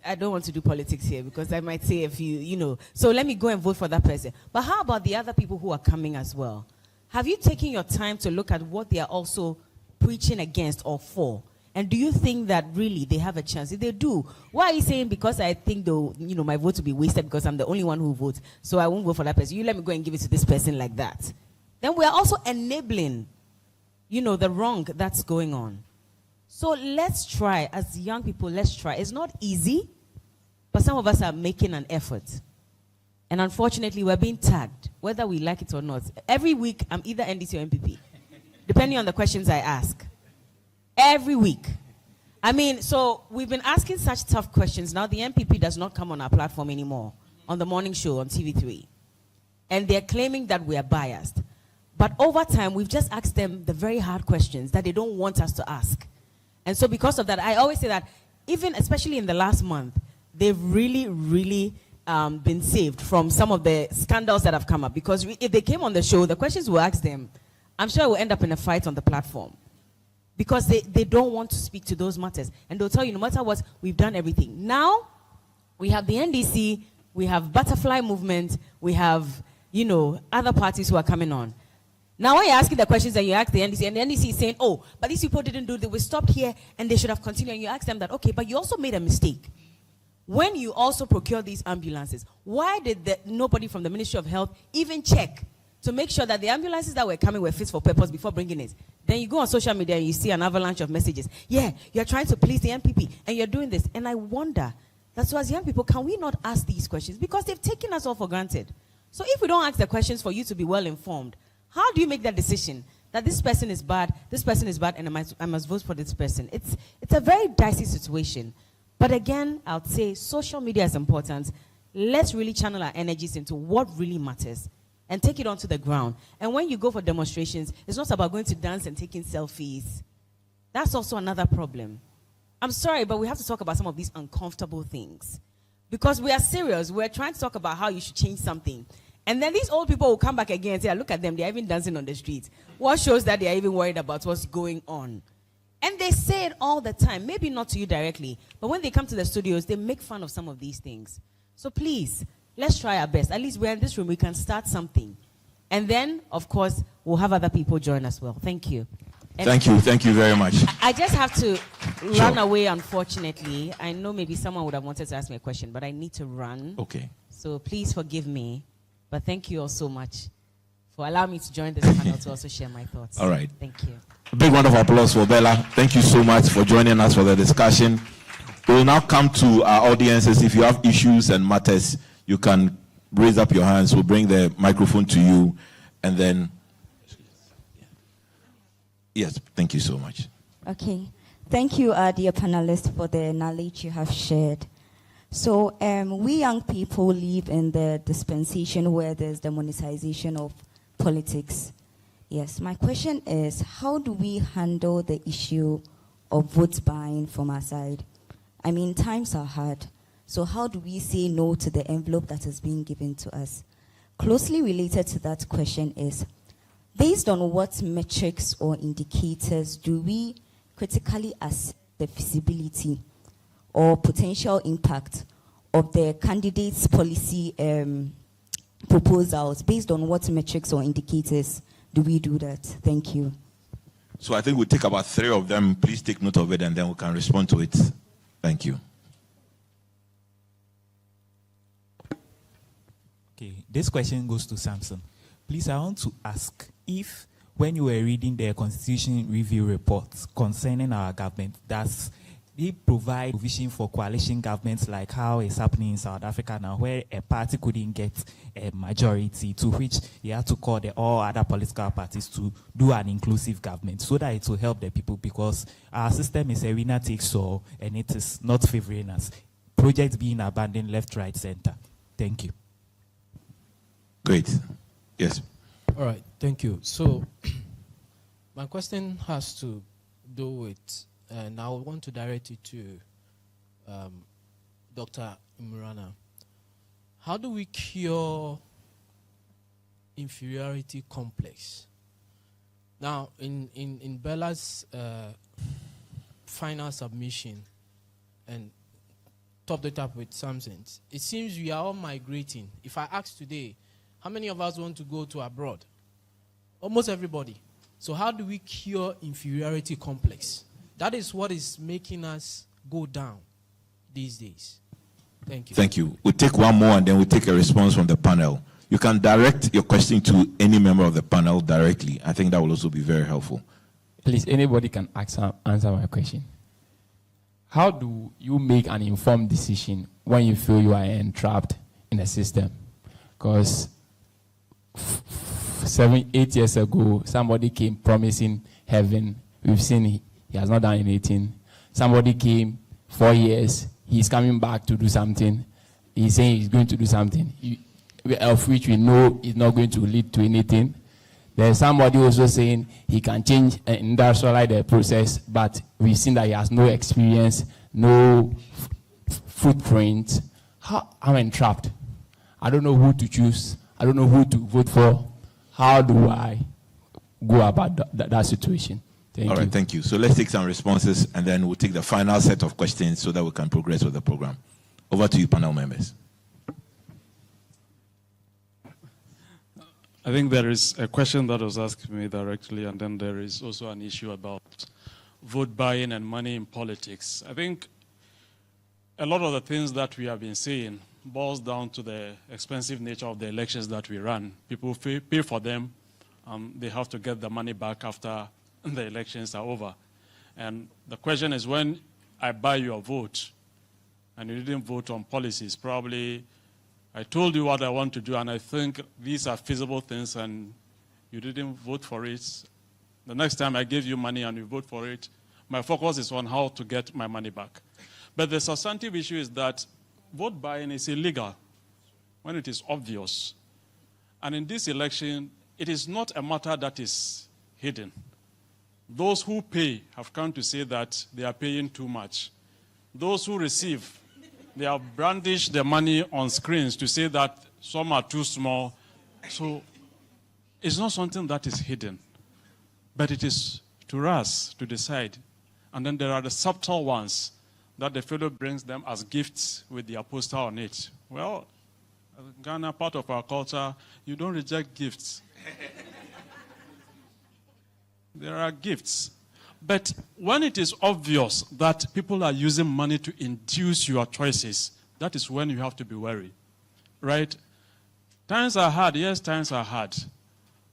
I don't want to do politics here because I might say a few, so let me go and vote for that person. But how about the other people who are coming as well? Have you taken your time to look at what they are also preaching against or for? And do you think that really they have a chance? If they do, why are you saying because I think my vote will be wasted because I'm the only one who votes, so I won't vote for that person? You let me go and give it to this person like that. Then we are also enabling, the wrong that's going on. So let's try, as young people, let's try. It's not easy, but some of us are making an effort. And unfortunately, we're being tagged, whether we like it or not. Every week, I'm either NDC or MPP, depending on the questions I ask. Every week. So we've been asking such tough questions. Now the MPP does not come on our platform anymore, on the morning show on TV3. And they're claiming that we are biased. But over time, we've just asked them the very hard questions that they don't want us to ask. And so because of that, I always say that even, especially in the last month, they've really, really been saved from some of the scandals that have come up. Because if they came on the show, the questions we'll ask them, I'm sure it will end up in a fight on the platform. Because they don't want to speak to those matters. And they'll tell you, no matter what, we've done everything. Now, we have the NDC, we have Butterfly Movement, we have, other parties who are coming on. Now, when you're asking the questions and you ask the NDC, and the NDC is saying, oh, but these people didn't do it, we stopped here, and they should have continued. And you ask them that, okay, but you also made a mistake. When you also procure these ambulances, why did nobody from the Ministry of Health even check to make sure that the ambulances that were coming were fit for purpose before bringing it? Then you go on social media and you see an avalanche of messages. Yeah, you're trying to please the MPP, and you're doing this. And I wonder, so as young people, can we not ask these questions? Because they've taken us all for granted. So if we don't ask the questions for you to be well informed, how do you make that decision that this person is bad, and I must vote for this person? It's a very dicey situation. But again, I would say social media is important. Let's really channel our energies into what really matters and take it onto the ground. And when you go for demonstrations, it's not about going to dance and taking selfies. That's also another problem. I'm sorry, but we have to talk about some of these uncomfortable things. Because we are serious. We're trying to talk about how you should change something. And then these old people will come back again and say, look at them, they're even dancing on the streets. What shows that they're even worried about what's going on? And they say it all the time, maybe not to you directly, but when they come to the studios, they make fun of some of these things. So please, let's try our best. At least we're in this room, we can start something. And then, of course, we'll have other people join as well. Thank you. And thank you very much. I just have to run away, unfortunately. I know maybe someone would have wanted to ask me a question, but I need to run. Okay. So please forgive me. But thank you all so much for allowing me to join this panel to also share my thoughts. All right. Thank you. A big round of applause for Berla. Thank you so much for joining us for the discussion. We will now come to our audiences. If you have issues and matters, you can raise up your hands. We'll bring the microphone to you. And then, yes, thank you so much. Okay. Thank you, dear panelists, for the knowledge you have shared. So we young people live in the dispensation where there's demonetization of politics. Yes, my question is, how do we handle the issue of vote buying from our side? I mean, times are hard. So how do we say no to the envelope that is being given to us? Closely related to that question is, based on what metrics or indicators do we critically assess the feasibility or potential impact of the candidates' policy proposals? Based on what metrics or indicators do we do that? Thank you. So I think we'll take about 3 of them. Please take note of it, and then we can respond to it. Thank you. Okay, this question goes to Samson. Please, I want to ask if, when you were reading the Constitution Review report concerning our government, does it provide provision for coalition governments like how it's happening in South Africa now, where a party couldn't get a majority, to which you have to call all other political parties to do an inclusive government so that it will help the people, because our system is a winner takes all and it is not favoring us. projects being abandoned left, right, center. Thank you. Great. Yes. All right. Thank you. So my question has to do with, and I want to direct it to Dr. Imurana. How do we cure inferiority complex? Now, in Berla's final submission and topped it up with Samson, it seems we are all migrating. If I ask today, how many of us want to go to abroad? Almost everybody. So how do we cure inferiority complex? That is what is making us go down these days. Thank you. Thank you. We'll take one more and then we'll take a response from the panel. You can direct your question to any member of the panel directly. I think that will also be very helpful. Please, anybody can answer my question. How do you make an informed decision when you feel you are entrapped in a system? Because 7-8 years ago, somebody came promising heaven. We've seen he has not done anything. Somebody came 4 years. He's coming back to do something. He's saying he's going to do something, of which we know is not going to lead to anything. There's somebody also saying he can change and industrialize the process, but we've seen that he has no experience, no footprint. I'm entrapped. I don't know who to choose. I don't know who to vote for. How do I go about that situation? Thank you. All right, thank you. So let's take some responses, and then we'll take the final set of questions so that we can progress with the program. Over to you, panel members. I think there is a question that was asked me directly, and then there is also an issue about vote buying and money in politics. I think a lot of the things that we have been seeing boils down to the expensive nature of the elections that we run. People pay for them. They have to get the money back after the elections are over. And the question is, when I buy your vote and you didn't vote on policies, probably I told you what I want to do and I think these are feasible things and you didn't vote for it. The next time I give you money and you vote for it, my focus is on how to get my money back. But the substantive issue is that vote buying is illegal when it is obvious. And in this election, it is not a matter that is hidden. Those who pay have come to say that they are paying too much. Those who receive, they have brandished the money on screens to say that some are too small. So it's not something that is hidden, but it is to us to decide. And then there are the subtle ones that the fellow brings them as gifts with their poster on it. Well, Ghana, part of our culture, you don't reject gifts. There are gifts. But when it is obvious that people are using money to induce your choices, that is when you have to be wary, right? Times are hard. Yes, times are hard.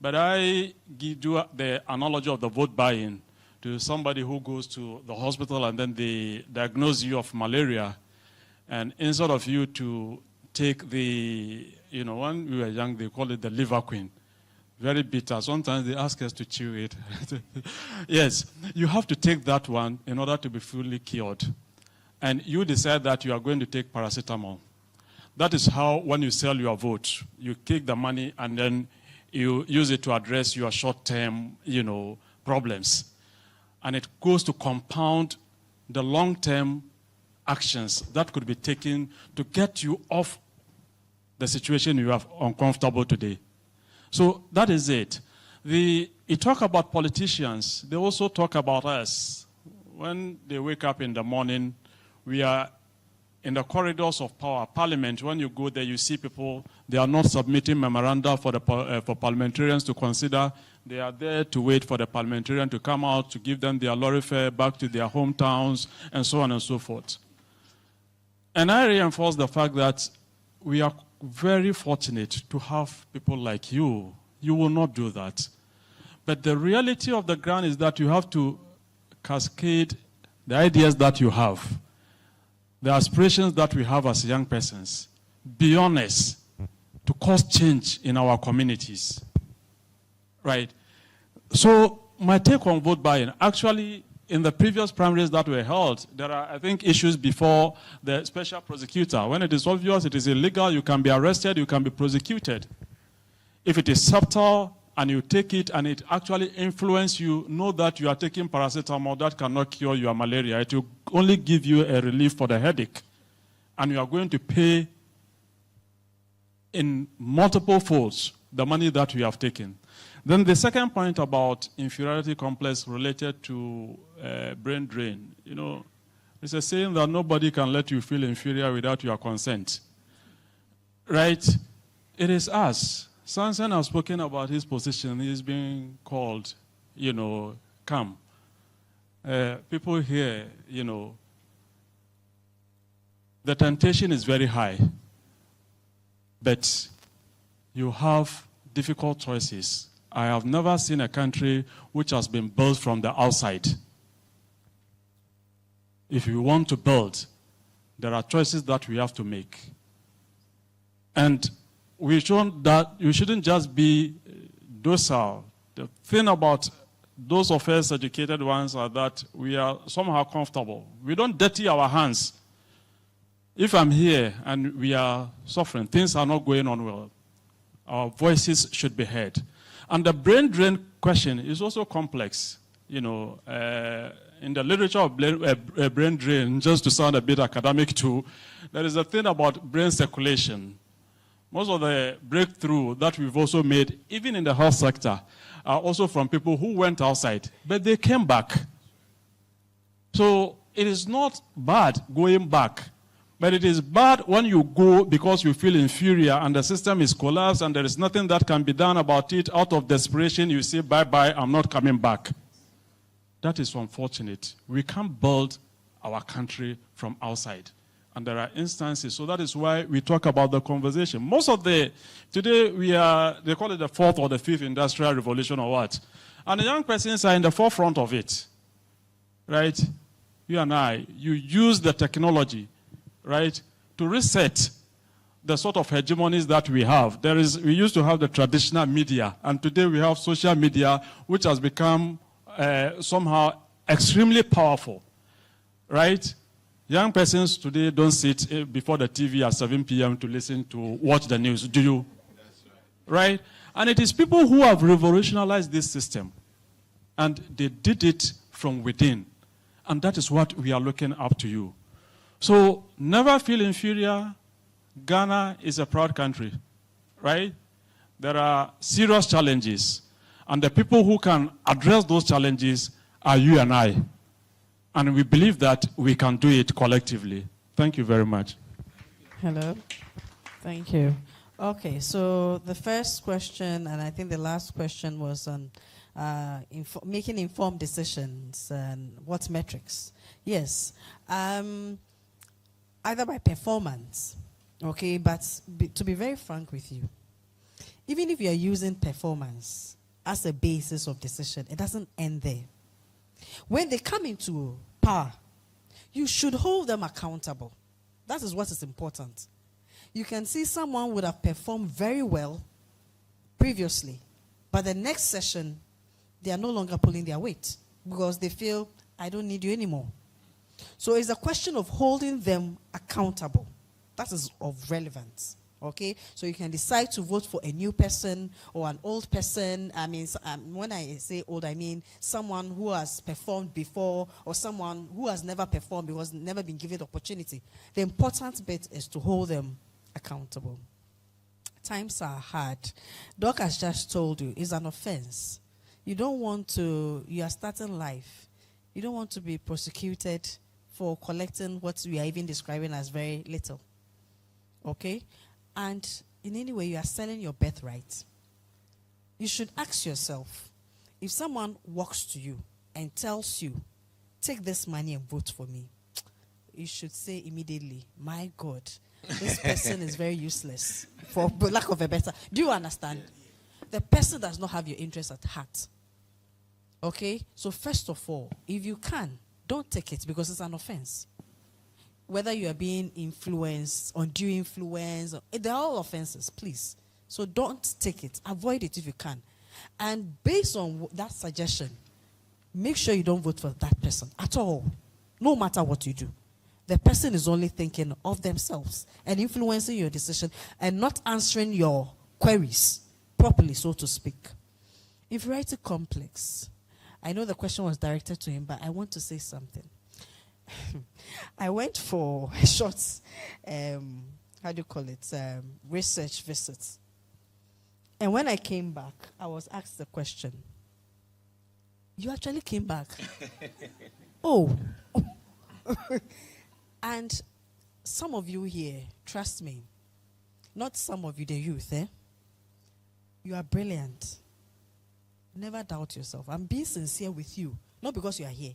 But I do the analogy of the vote buying to somebody who goes to the hospital and then they diagnose you of malaria. And instead of you to take the, when we were young, they call it the liver queen. Very bitter. Sometimes they ask us to chew it. Yes, you have to take that one in order to be fully cured. And you decide that you are going to take paracetamol. That is how, when you sell your vote, you take the money and then you use it to address your short-term, problems. And it goes to compound the long-term actions that could be taken to get you off the situation you are uncomfortable today. So that is it. You talk about politicians, they also talk about us. When they wake up in the morning, we are in the corridors of power. Parliament, when you go there, you see people, they are not submitting memoranda for parliamentarians to consider. They are there to wait for the parliamentarian to come out, to give them their lorry fare back to their hometowns, and so on and so forth. And I reinforce the fact that we are very fortunate to have people like you. You will not do that. But the reality of the ground is that you have to cascade the ideas that you have, the aspirations that we have as young persons, be honest, to cause change in our communities. Right? So my take on vote buying, actually, in the previous primaries that were held, there are, I think, issues before the special prosecutor. When it is obvious it is illegal, you can be arrested, you can be prosecuted. If it is subtle and you take it and it actually influences you, know that you are taking paracetamol, that cannot cure your malaria. It will only give you a relief for the headache. And you are going to pay in multiple folds the money that you have taken. Then the second point about inferiority complex related to brain drain. You know, it's a saying that nobody can let you feel inferior without your consent. Right? It is us. Samson has spoken about his position. He's being called, you know, come. People here, you know, the temptation is very high. But you have difficult choices. I have never seen a country which has been built from the outside. If you want to build, there are choices that we have to make. And you shouldn't just be docile. The thing about those of us educated ones are that we are somehow comfortable. We don't dirty our hands. If I'm here and we are suffering, things are not going on well, our voices should be heard. And the brain drain question is also complex. You know, in the literature of brain drain, just to sound a bit academic too, there is a thing about brain circulation. Most of the breakthrough that we've also made, even in the health sector, are also from people who went outside, but they came back. So it is not bad going back. But it is bad when you go because you feel inferior and the system is collapsed and there is nothing that can be done about it. Out of desperation, you say, bye-bye, I'm not coming back. That is unfortunate. We can't build our country from outside. And there are instances. So that is why we talk about the conversation. Today they call it the fourth or the fifth industrial revolution or what. And the young persons are in the forefront of it. Right? You and I, you use the technology, right, to reset the sort of hegemonies that we have. We used to have the traditional media, and today we have social media, which has become somehow extremely powerful, right? Young persons today don't sit before the TV at 7 p.m. to watch the news. Do you? That's right. And it is people who have revolutionized this system, and they did it from within. And that is what we are looking up to you. So never feel inferior. Ghana is a proud country, right? There are serious challenges. And the people who can address those challenges are you and I. And we believe that we can do it collectively. Thank you very much. Hello. Thank you. Okay, so the first question, and I think the last question, was on making informed decisions and what metrics. Yes. Either by performance, okay, but to be very frank with you, even if you are using performance as a basis of decision, it doesn't end there. When they come into power, you should hold them accountable. That is what is important. You can see someone would have performed very well previously, but the next session, they are no longer pulling their weight because they feel, I don't need you anymore. So it's a question of holding them accountable. That is of relevance. Okay? So you can decide to vote for a new person or an old person. I mean, when I say old, I mean someone who has performed before or someone who has never performed because never been given the opportunity. The important bit is to hold them accountable. Times are hard. Doc has just told you, it's an offense. You are starting life. You don't want to be prosecuted for collecting what we are even describing as very little. Okay? And in any way, you are selling your birthright. You should ask yourself, if someone walks to you and tells you, take this money and vote for me, you should say immediately, my God, this person is very useless, for lack of a better. Do you understand? The person does not have your interest at heart. Okay? So first of all, if you can, don't take it because it's an offense. Whether you are being influenced, undue influence, they're all offenses, please. So don't take it. Avoid it if you can. And based on that suggestion, make sure you don't vote for that person at all, no matter what you do. The person is only thinking of themselves and influencing your decision and not answering your queries properly, so to speak. Inferiority complex. I know the question was directed to him, but I want to say something. I went for a short, research visit. And when I came back, I was asked the question, you actually came back? Oh. And some of you here, trust me, not some of you, the youth, you are brilliant. Never doubt yourself. I'm being sincere with you, not because you are here.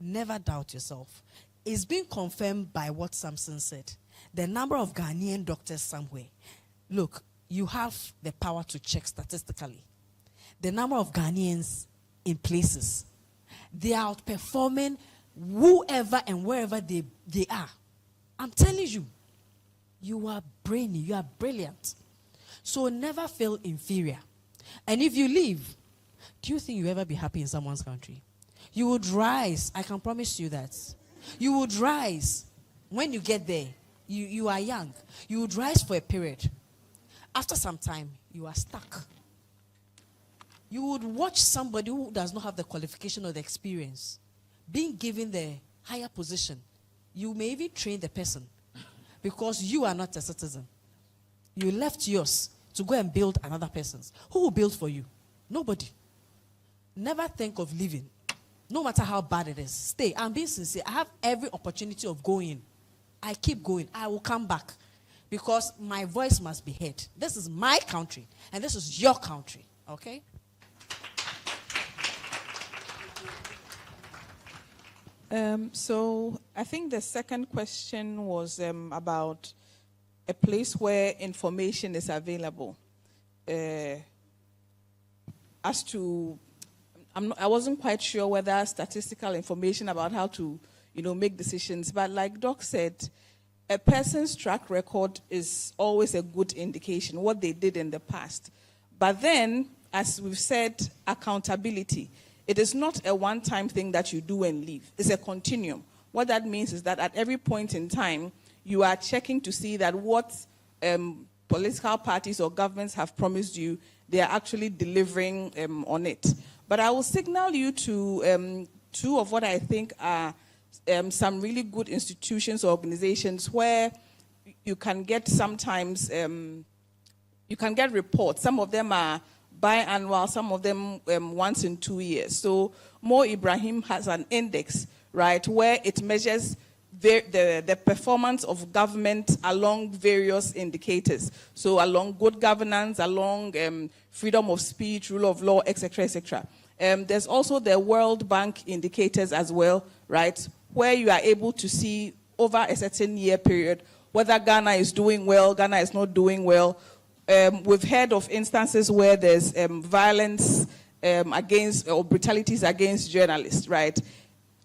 Never doubt yourself. It's been confirmed by what Samson said. The number of Ghanaian doctors somewhere. Look, you have the power to check statistically. The number of Ghanaians in places. They are outperforming whoever and wherever they are. I'm telling you, you are brainy, you are brilliant. So never feel inferior. And if you leave, do you think you'll ever be happy in someone's country? You would rise, I can promise you that. You would rise when you get there. You are young. You would rise for a period. After some time, you are stuck. You would watch somebody who does not have the qualification or the experience being given the higher position. You may even train the person because you are not a citizen. You left yours to go and build another person's. Who will build for you? Nobody. Never think of leaving. No matter how bad it is. Stay. I'm being sincere. I have every opportunity of going. I keep going. I will come back because my voice must be heard. This is my country and this is your country. Okay? So I think the second question was about a place where information is available. As to, I wasn't quite sure whether statistical information about how to, make decisions. But like Doc said, a person's track record is always a good indication, what they did in the past. But then, as we've said, accountability. It is not a one-time thing that you do and leave. It's a continuum. What that means is that at every point in time, you are checking to see that what political parties or governments have promised you, they are actually delivering on it. But I will signal you to two of what I think are some really good institutions or organizations where you can get sometimes, you can get reports. Some of them are biannual, some of them once in 2 years. So Mo Ibrahim has an index, right, where it measures the performance of government along various indicators. So along good governance, along freedom of speech, rule of law, etc., etc. There's also the World Bank indicators as well, right, where you are able to see over a certain year period whether Ghana is doing well, Ghana is not doing well. We've heard of instances where there's violence against or brutalities against journalists, right?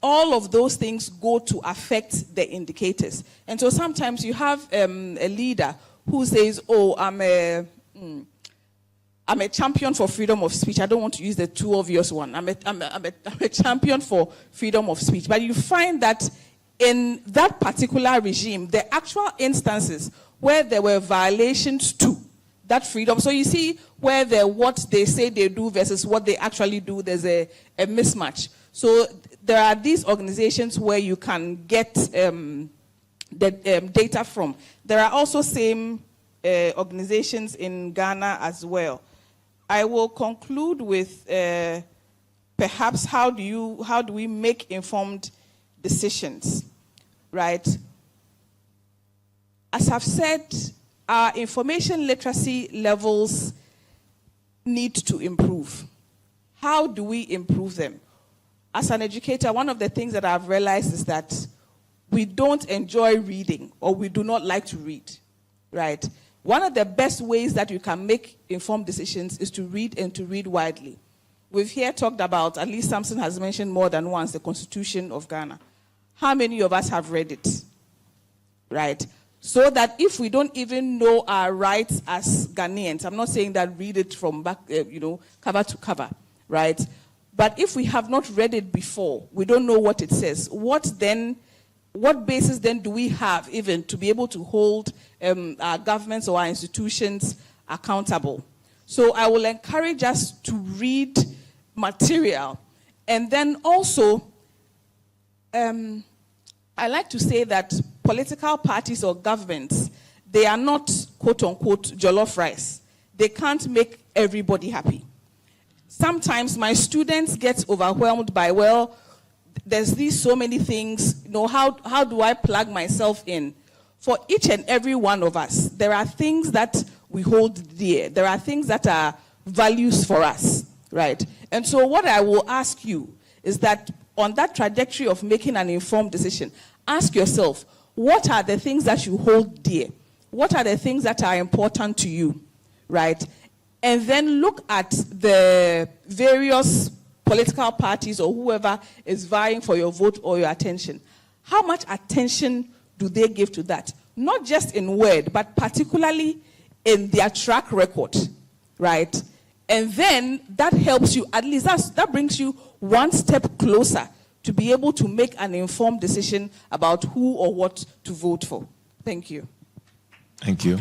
All of those things go to affect the indicators. And so sometimes you have a leader who says, oh, I'm a champion for freedom of speech. I don't want to use the too obvious one. I'm a champion for freedom of speech. But you find that in that particular regime, the actual instances where there were violations to that freedom. So you see where what they say they do versus what they actually do, there's a mismatch. So there are these organizations where you can get the data from. There are also same organizations in Ghana as well. I will conclude with perhaps how do we make informed decisions, right? As I've said, our information literacy levels need to improve. How do we improve them? As an educator, one of the things that I've realized is that we don't enjoy reading, or we do not like to read, right? One of the best ways that you can make informed decisions is to read and to read widely. We've here talked about, at least Samson has mentioned more than once, the Constitution of Ghana. How many of us have read it, right? So that if we don't even know our rights as Ghanaians, I'm not saying that read it from back, cover to cover, right? But if we have not read it before, we don't know what it says. What basis then do we have even to be able to hold our governments or our institutions accountable? So I will encourage us to read material. And then also, I like to say that political parties or governments, they are not, quote unquote, jollof rice. They can't make everybody happy. Sometimes my students get overwhelmed by, well, there's these so many things, how do I plug myself in? For each and every one of us, there are things that we hold dear. There are things that are values for us, right? And so what I will ask you is that on that trajectory of making an informed decision, ask yourself, what are the things that you hold dear? What are the things that are important to you, right? And then look at the various political parties or whoever is vying for your vote or your attention. How much attention do they give to that? Not just in word, but particularly in their track record, right? And then that helps you, at least that brings you one step closer to be able to make an informed decision about who or what to vote for. Thank you. Thank you.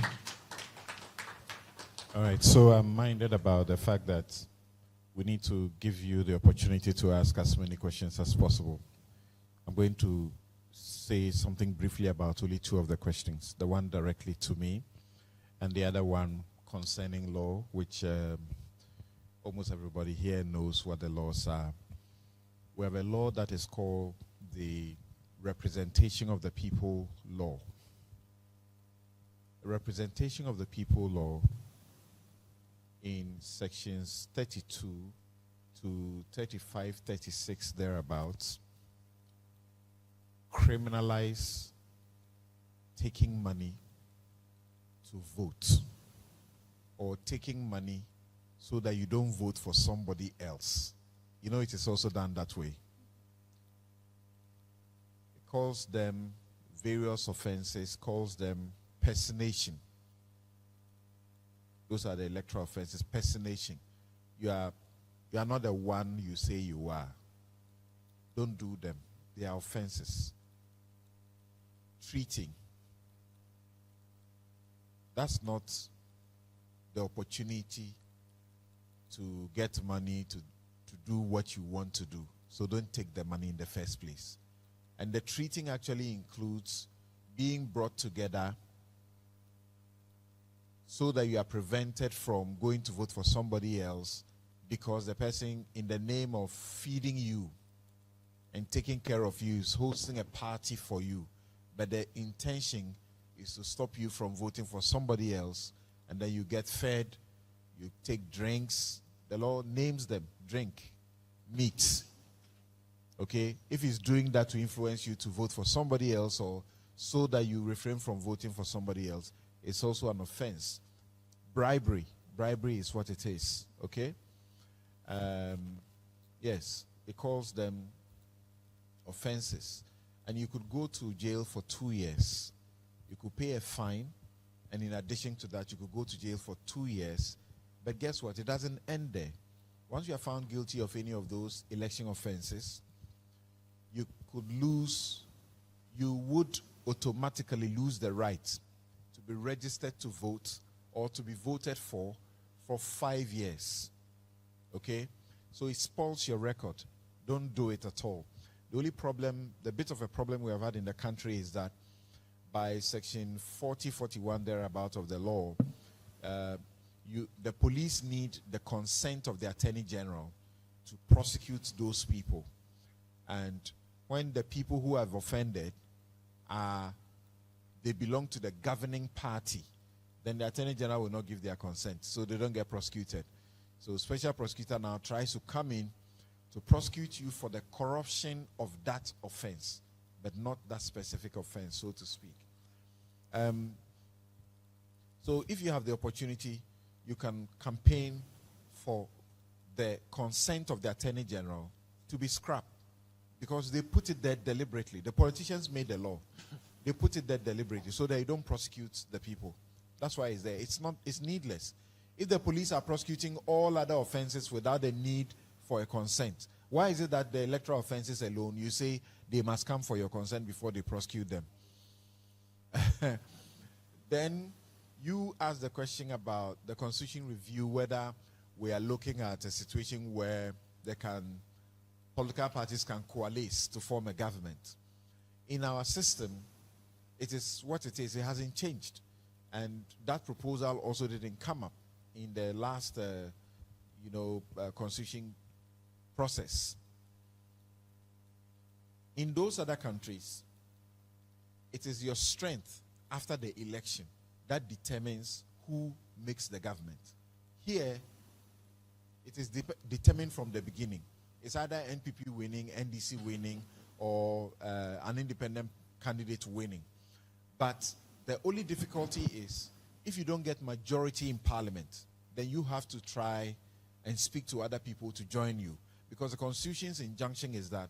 All right, so I'm minded about the fact that we need to give you the opportunity to ask as many questions as possible. I'm going to say something briefly about only two of the questions, the one directly to me and the other one concerning law, which almost everybody here knows what the laws are. We have a law that is called the Representation of the People Law. The Representation of the People Law in sections 32 to 35, 36, thereabouts, criminalize taking money to vote or taking money so that you don't vote for somebody else. You know, it is also done that way. It calls them various offenses, calls them personation. Those are the electoral offenses. Personation. You are not the one you say you are. Don't do them. They are offenses. Treating. That's not the opportunity to get money to do what you want to do. So don't take the money in the first place. And the treating actually includes being brought together so that you are prevented from going to vote for somebody else because the person, in the name of feeding you and taking care of you, is hosting a party for you. But the intention is to stop you from voting for somebody else, and then you get fed, you take drinks. The law names them, drink, meat. Okay? If he's doing that to influence you to vote for somebody else or so that you refrain from voting for somebody else, it's also an offense. Bribery. Bribery is what it is. Okay? Yes, it calls them offenses. And you could go to jail for 2 years. You could pay a fine, and in addition to that, you could go to jail for 2 years. But guess what? It doesn't end there. Once you are found guilty of any of those election offenses, you would automatically lose the right to be registered to vote or to be voted for 5 years. Okay? So it spoils your record. Don't do it at all. The only problem, the bit of a problem we have had in the country is that by section 40-41 thereabout of the law, the police need the consent of the Attorney General to prosecute those people. And when the people who have offended they belong to the governing party, then the Attorney General will not give their consent, so they don't get prosecuted. So special prosecutor now tries to come in to prosecute you for the corruption of that offense, but not that specific offense, so to speak. So if you have the opportunity, you can campaign for the consent of the Attorney General to be scrapped, because they put it there deliberately. The politicians made the law. They put it there deliberately so that you don't prosecute the people. That's why it's there. It's needless. If the police are prosecuting all other offenses without the need for a consent? Why is it that the electoral offenses alone, you say they must come for your consent before they prosecute them? Then you ask the question about the constitution review, whether we are looking at a situation where political parties can coalesce to form a government. In our system, it is what it is. It hasn't changed. And that proposal also didn't come up in the last, constitution process. In those other countries, it is your strength after the election that determines who makes the government. Here, it is determined from the beginning. It's either NPP winning, NDC winning, or an independent candidate winning. But the only difficulty is, if you don't get majority in parliament, then you have to try and speak to other people to join you. Because the Constitution's injunction is that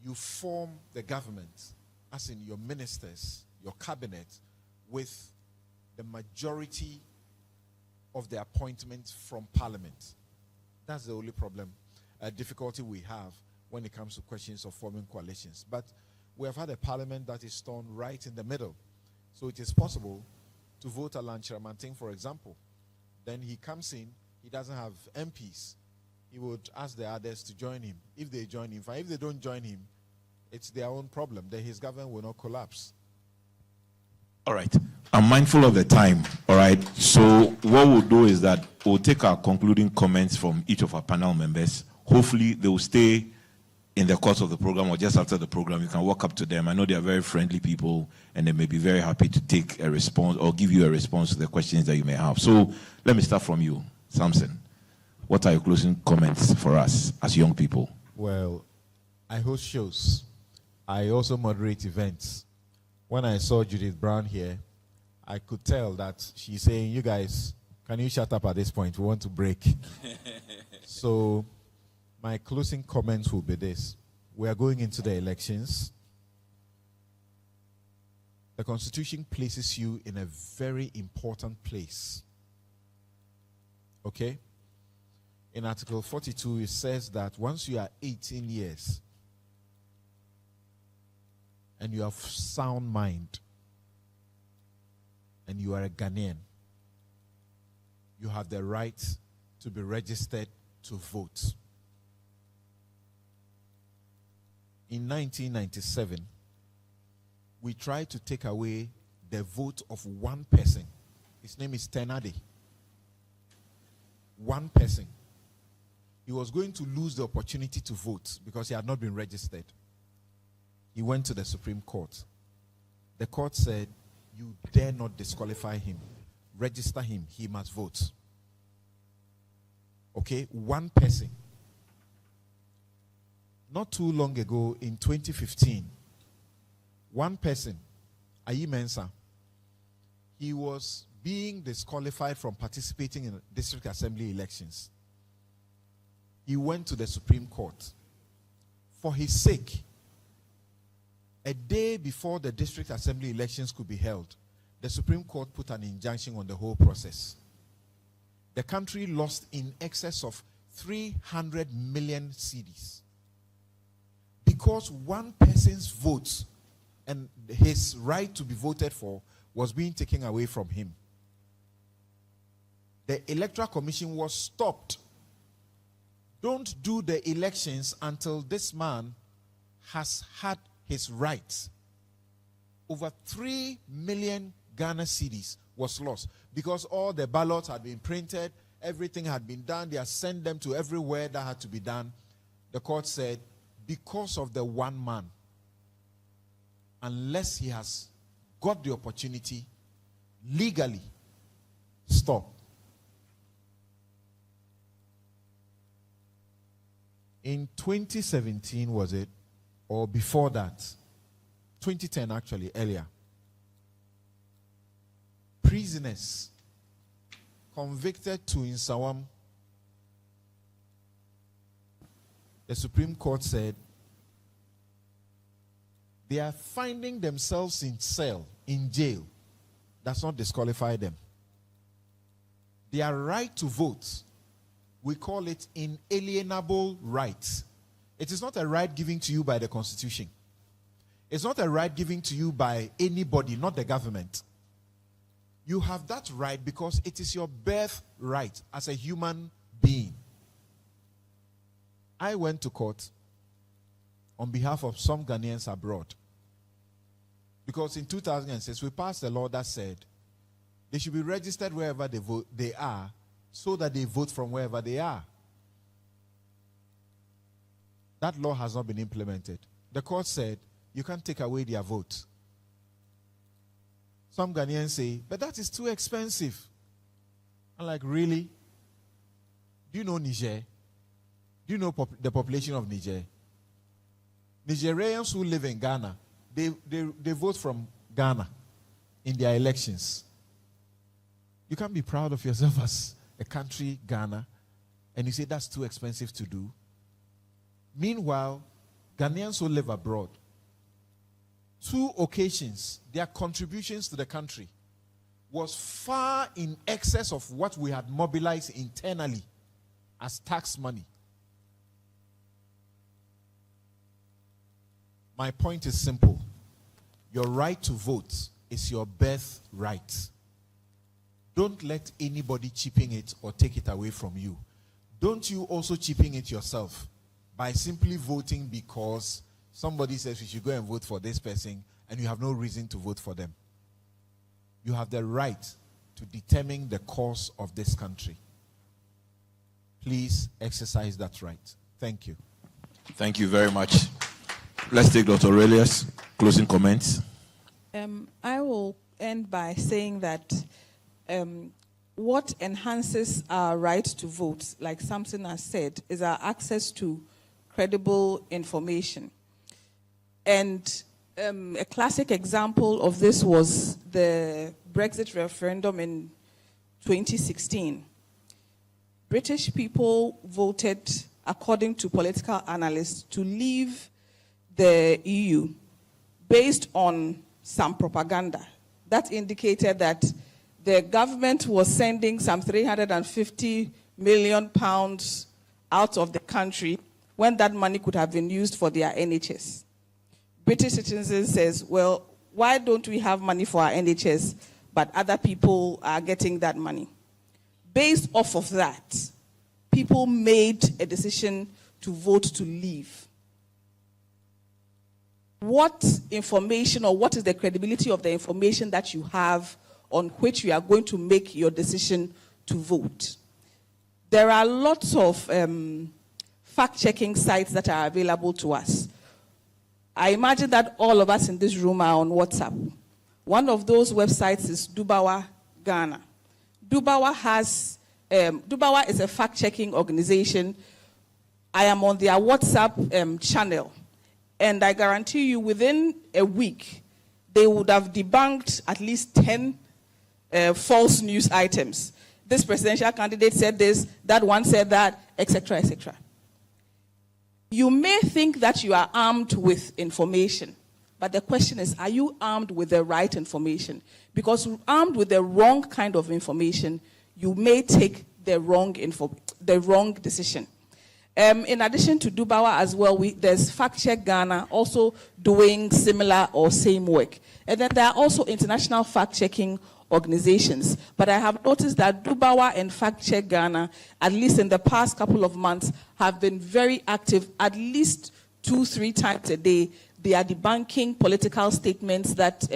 you form the government, as in your ministers, your cabinet, with the majority of the appointments from parliament. That's the only problem, difficulty we have when it comes to questions of forming coalitions. But we have had a parliament that is torn right in the middle. So it is possible to vote Alan Chiramanting, for example. Then he comes in, he doesn't have MPs. He would ask the others to join him. If they join him, fine. If they don't join him, it's their own problem. Then his government will not collapse. All right. I'm mindful of the time. All right. So what we'll do is that we'll take our concluding comments from each of our panel members. Hopefully they will stay in the course of the program or just after the program. You can walk up to them. I know they are very friendly people and they may be very happy to take a response or give you a response to the questions that you may have. So let me start from you, Samson. What are your closing comments for us as young people? Well, I host shows. I also moderate events. When I saw Judith Brown here, I could tell that she's saying, you guys, can you shut up at this point? We want to break. So my closing comments will be this. We are going into the elections. The Constitution places you in a very important place. Okay? In Article 42, it says that once you are 18 years and you have sound mind and you are a Ghanaian, you have the right to be registered to vote. In 1997, we tried to take away the vote of one person. His name is Tenade. One person. He was going to lose the opportunity to vote because he had not been registered. He went to the Supreme Court. The court said, you dare not disqualify him. Register him. He must vote. Okay? One person. Not too long ago, in 2015, one person, Ayi Mensah, he was being disqualified from participating in district assembly elections. He went to the Supreme Court. For his sake, a day before the district assembly elections could be held, the Supreme Court put an injunction on the whole process. The country lost in excess of 300 million cedis. Because one person's vote and his right to be voted for was being taken away from him. The Electoral Commission was stopped. Don't do the elections until this man has had his rights. Over 3 million Ghana cedis was lost because all the ballots had been printed, everything had been done, they had sent them to everywhere that had to be done. The court said, because of the one man, unless he has got the opportunity legally, stop. In 2017, was it? Or before that? 2010, actually, earlier. Prisoners convicted to Insawam. The Supreme Court said they are finding themselves in jail. Does not disqualify them. Their right to vote We call it inalienable rights. It is not a right given to you by the Constitution. It's not a right given to you by anybody, not the government. You have that right because it is your birthright as a human being. I went to court on behalf of some Ghanaians abroad. Because in 2006, we passed a law that said they should be registered wherever they are so that they vote from wherever they are. That law has not been implemented. The court said you can't take away their vote. Some Ghanaians say, but that is too expensive. I'm like, really? Do you know Niger? Do you know the population of Niger? Nigerians who live in Ghana, they vote from Ghana in their elections. You can't be proud of yourself as a country, Ghana, and you say that's too expensive to do. Meanwhile, Ghanaians who live abroad, 2 occasions, their contributions to the country was far in excess of what we had mobilized internally as tax money. My point is simple. Your right to vote is your birthright. Don't let anybody cheapen it or take it away from you. Don't you also cheapen it yourself by simply voting because somebody says you should go and vote for this person and you have no reason to vote for them. You have the right to determine the course of this country. Please exercise that right. Thank you. Thank you very much. Let's take Dr. Aurelia's closing comments. I will end by saying that what enhances our right to vote, like Samson has said, is our access to credible information. And a classic example of this was the Brexit referendum in 2016. British people voted, according to political analysts, to leave the EU based on some propaganda that indicated that the government was sending some 350 million pounds out of the country when that money could have been used for their NHS. British citizens says, well, why don't we have money for our NHS, but other people are getting that money? Based off of that, people made a decision to vote to leave. What information or what is the credibility of the information that you have on which you are going to make your decision to vote? There are lots of fact-checking sites that are available to us. I imagine that all of us in this room are on WhatsApp. One of those websites is Dubawa, Ghana. Dubawa is a fact-checking organization. I am on their WhatsApp channel. And I guarantee you, within a week, they would have debunked at least 10 false news items. This presidential candidate said this, that one said that, etc., etc. You may think that you are armed with information, but the question is, are you armed with the right information? Because armed with the wrong kind of information, you may take the wrong decision. In addition to Dubawa as well, there's Fact Check Ghana also doing similar or same work. And then there are also international fact-checking organizations. But I have noticed that Dubawa and Fact Check Ghana, at least in the past couple of months, have been very active. At least 2-3 times a day, they are debunking political statements that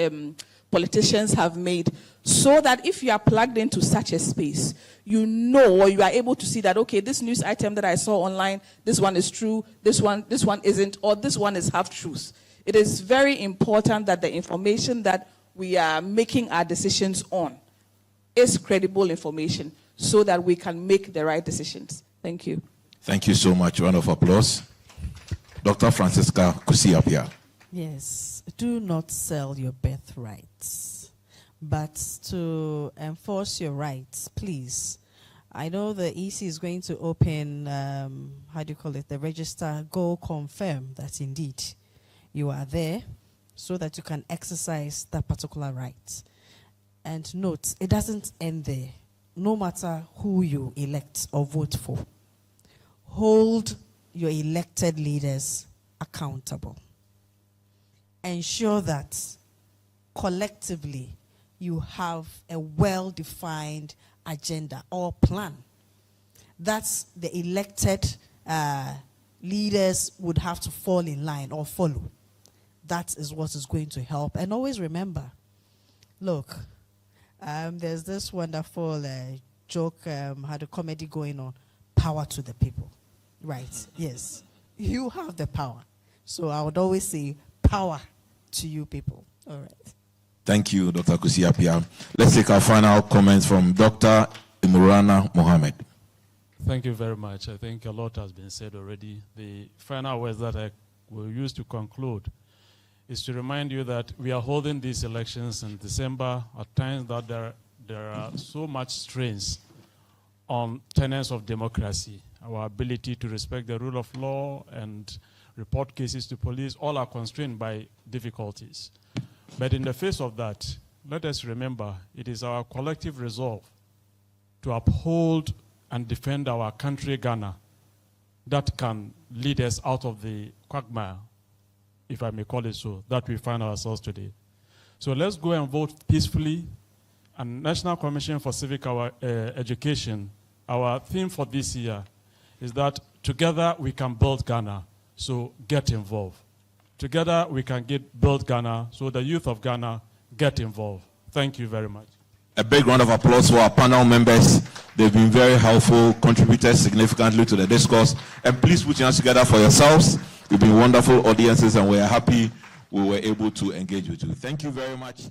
politicians have made, so that if you are plugged into such a space, you know, or you are able to see that, okay, this news item that I saw online, this one is true, this one isn't, or this one is half truth. It is very important that the information that we are making our decisions on is credible information, so that we can make the right decisions. Thank you. Thank you so much. Round of applause. Dr. Francisca Kusi-Appiah. Yes, do not sell your birthrights, but to enforce your rights, please. I know the EC is going to open, the register, go confirm that indeed you are there, so that you can exercise that particular right. And note, it doesn't end there. no matter who you elect or vote for, hold your elected leaders accountable. Ensure that collectively you have a well-defined agenda or plan that the elected leaders would have to fall in line or follow. That is what is going to help. And always remember, look, there's this wonderful joke, had a comedy going on, power to the people. Right, yes. You have the power. So I would always say power to you people. All right. Thank you, Dr. Kusi-Appiah. Let's take our final comments from Dr. Imurana Mohammed. Thank you very much. I think a lot has been said already. The final words that I will use to conclude is to remind you that we are holding these elections in December at times that there are so much strains on tenets of democracy. Our ability to respect the rule of law and report cases to police, all are constrained by difficulties. But in the face of that, let us remember it is our collective resolve to uphold and defend our country, Ghana, that can lead us out of the quagmire, if I may call it so, that we find ourselves today. So let's go and vote peacefully. And National Commission for Civic Education, our theme for this year is that together we can build Ghana, so get involved. Together we can build Ghana, so the youth of Ghana get involved. Thank you very much. A big round of applause for our panel members. They've been very helpful, contributed significantly to the discourse. And please put your hands together for yourselves. You've been wonderful audiences, and we are happy we were able to engage with you. Thank you very much.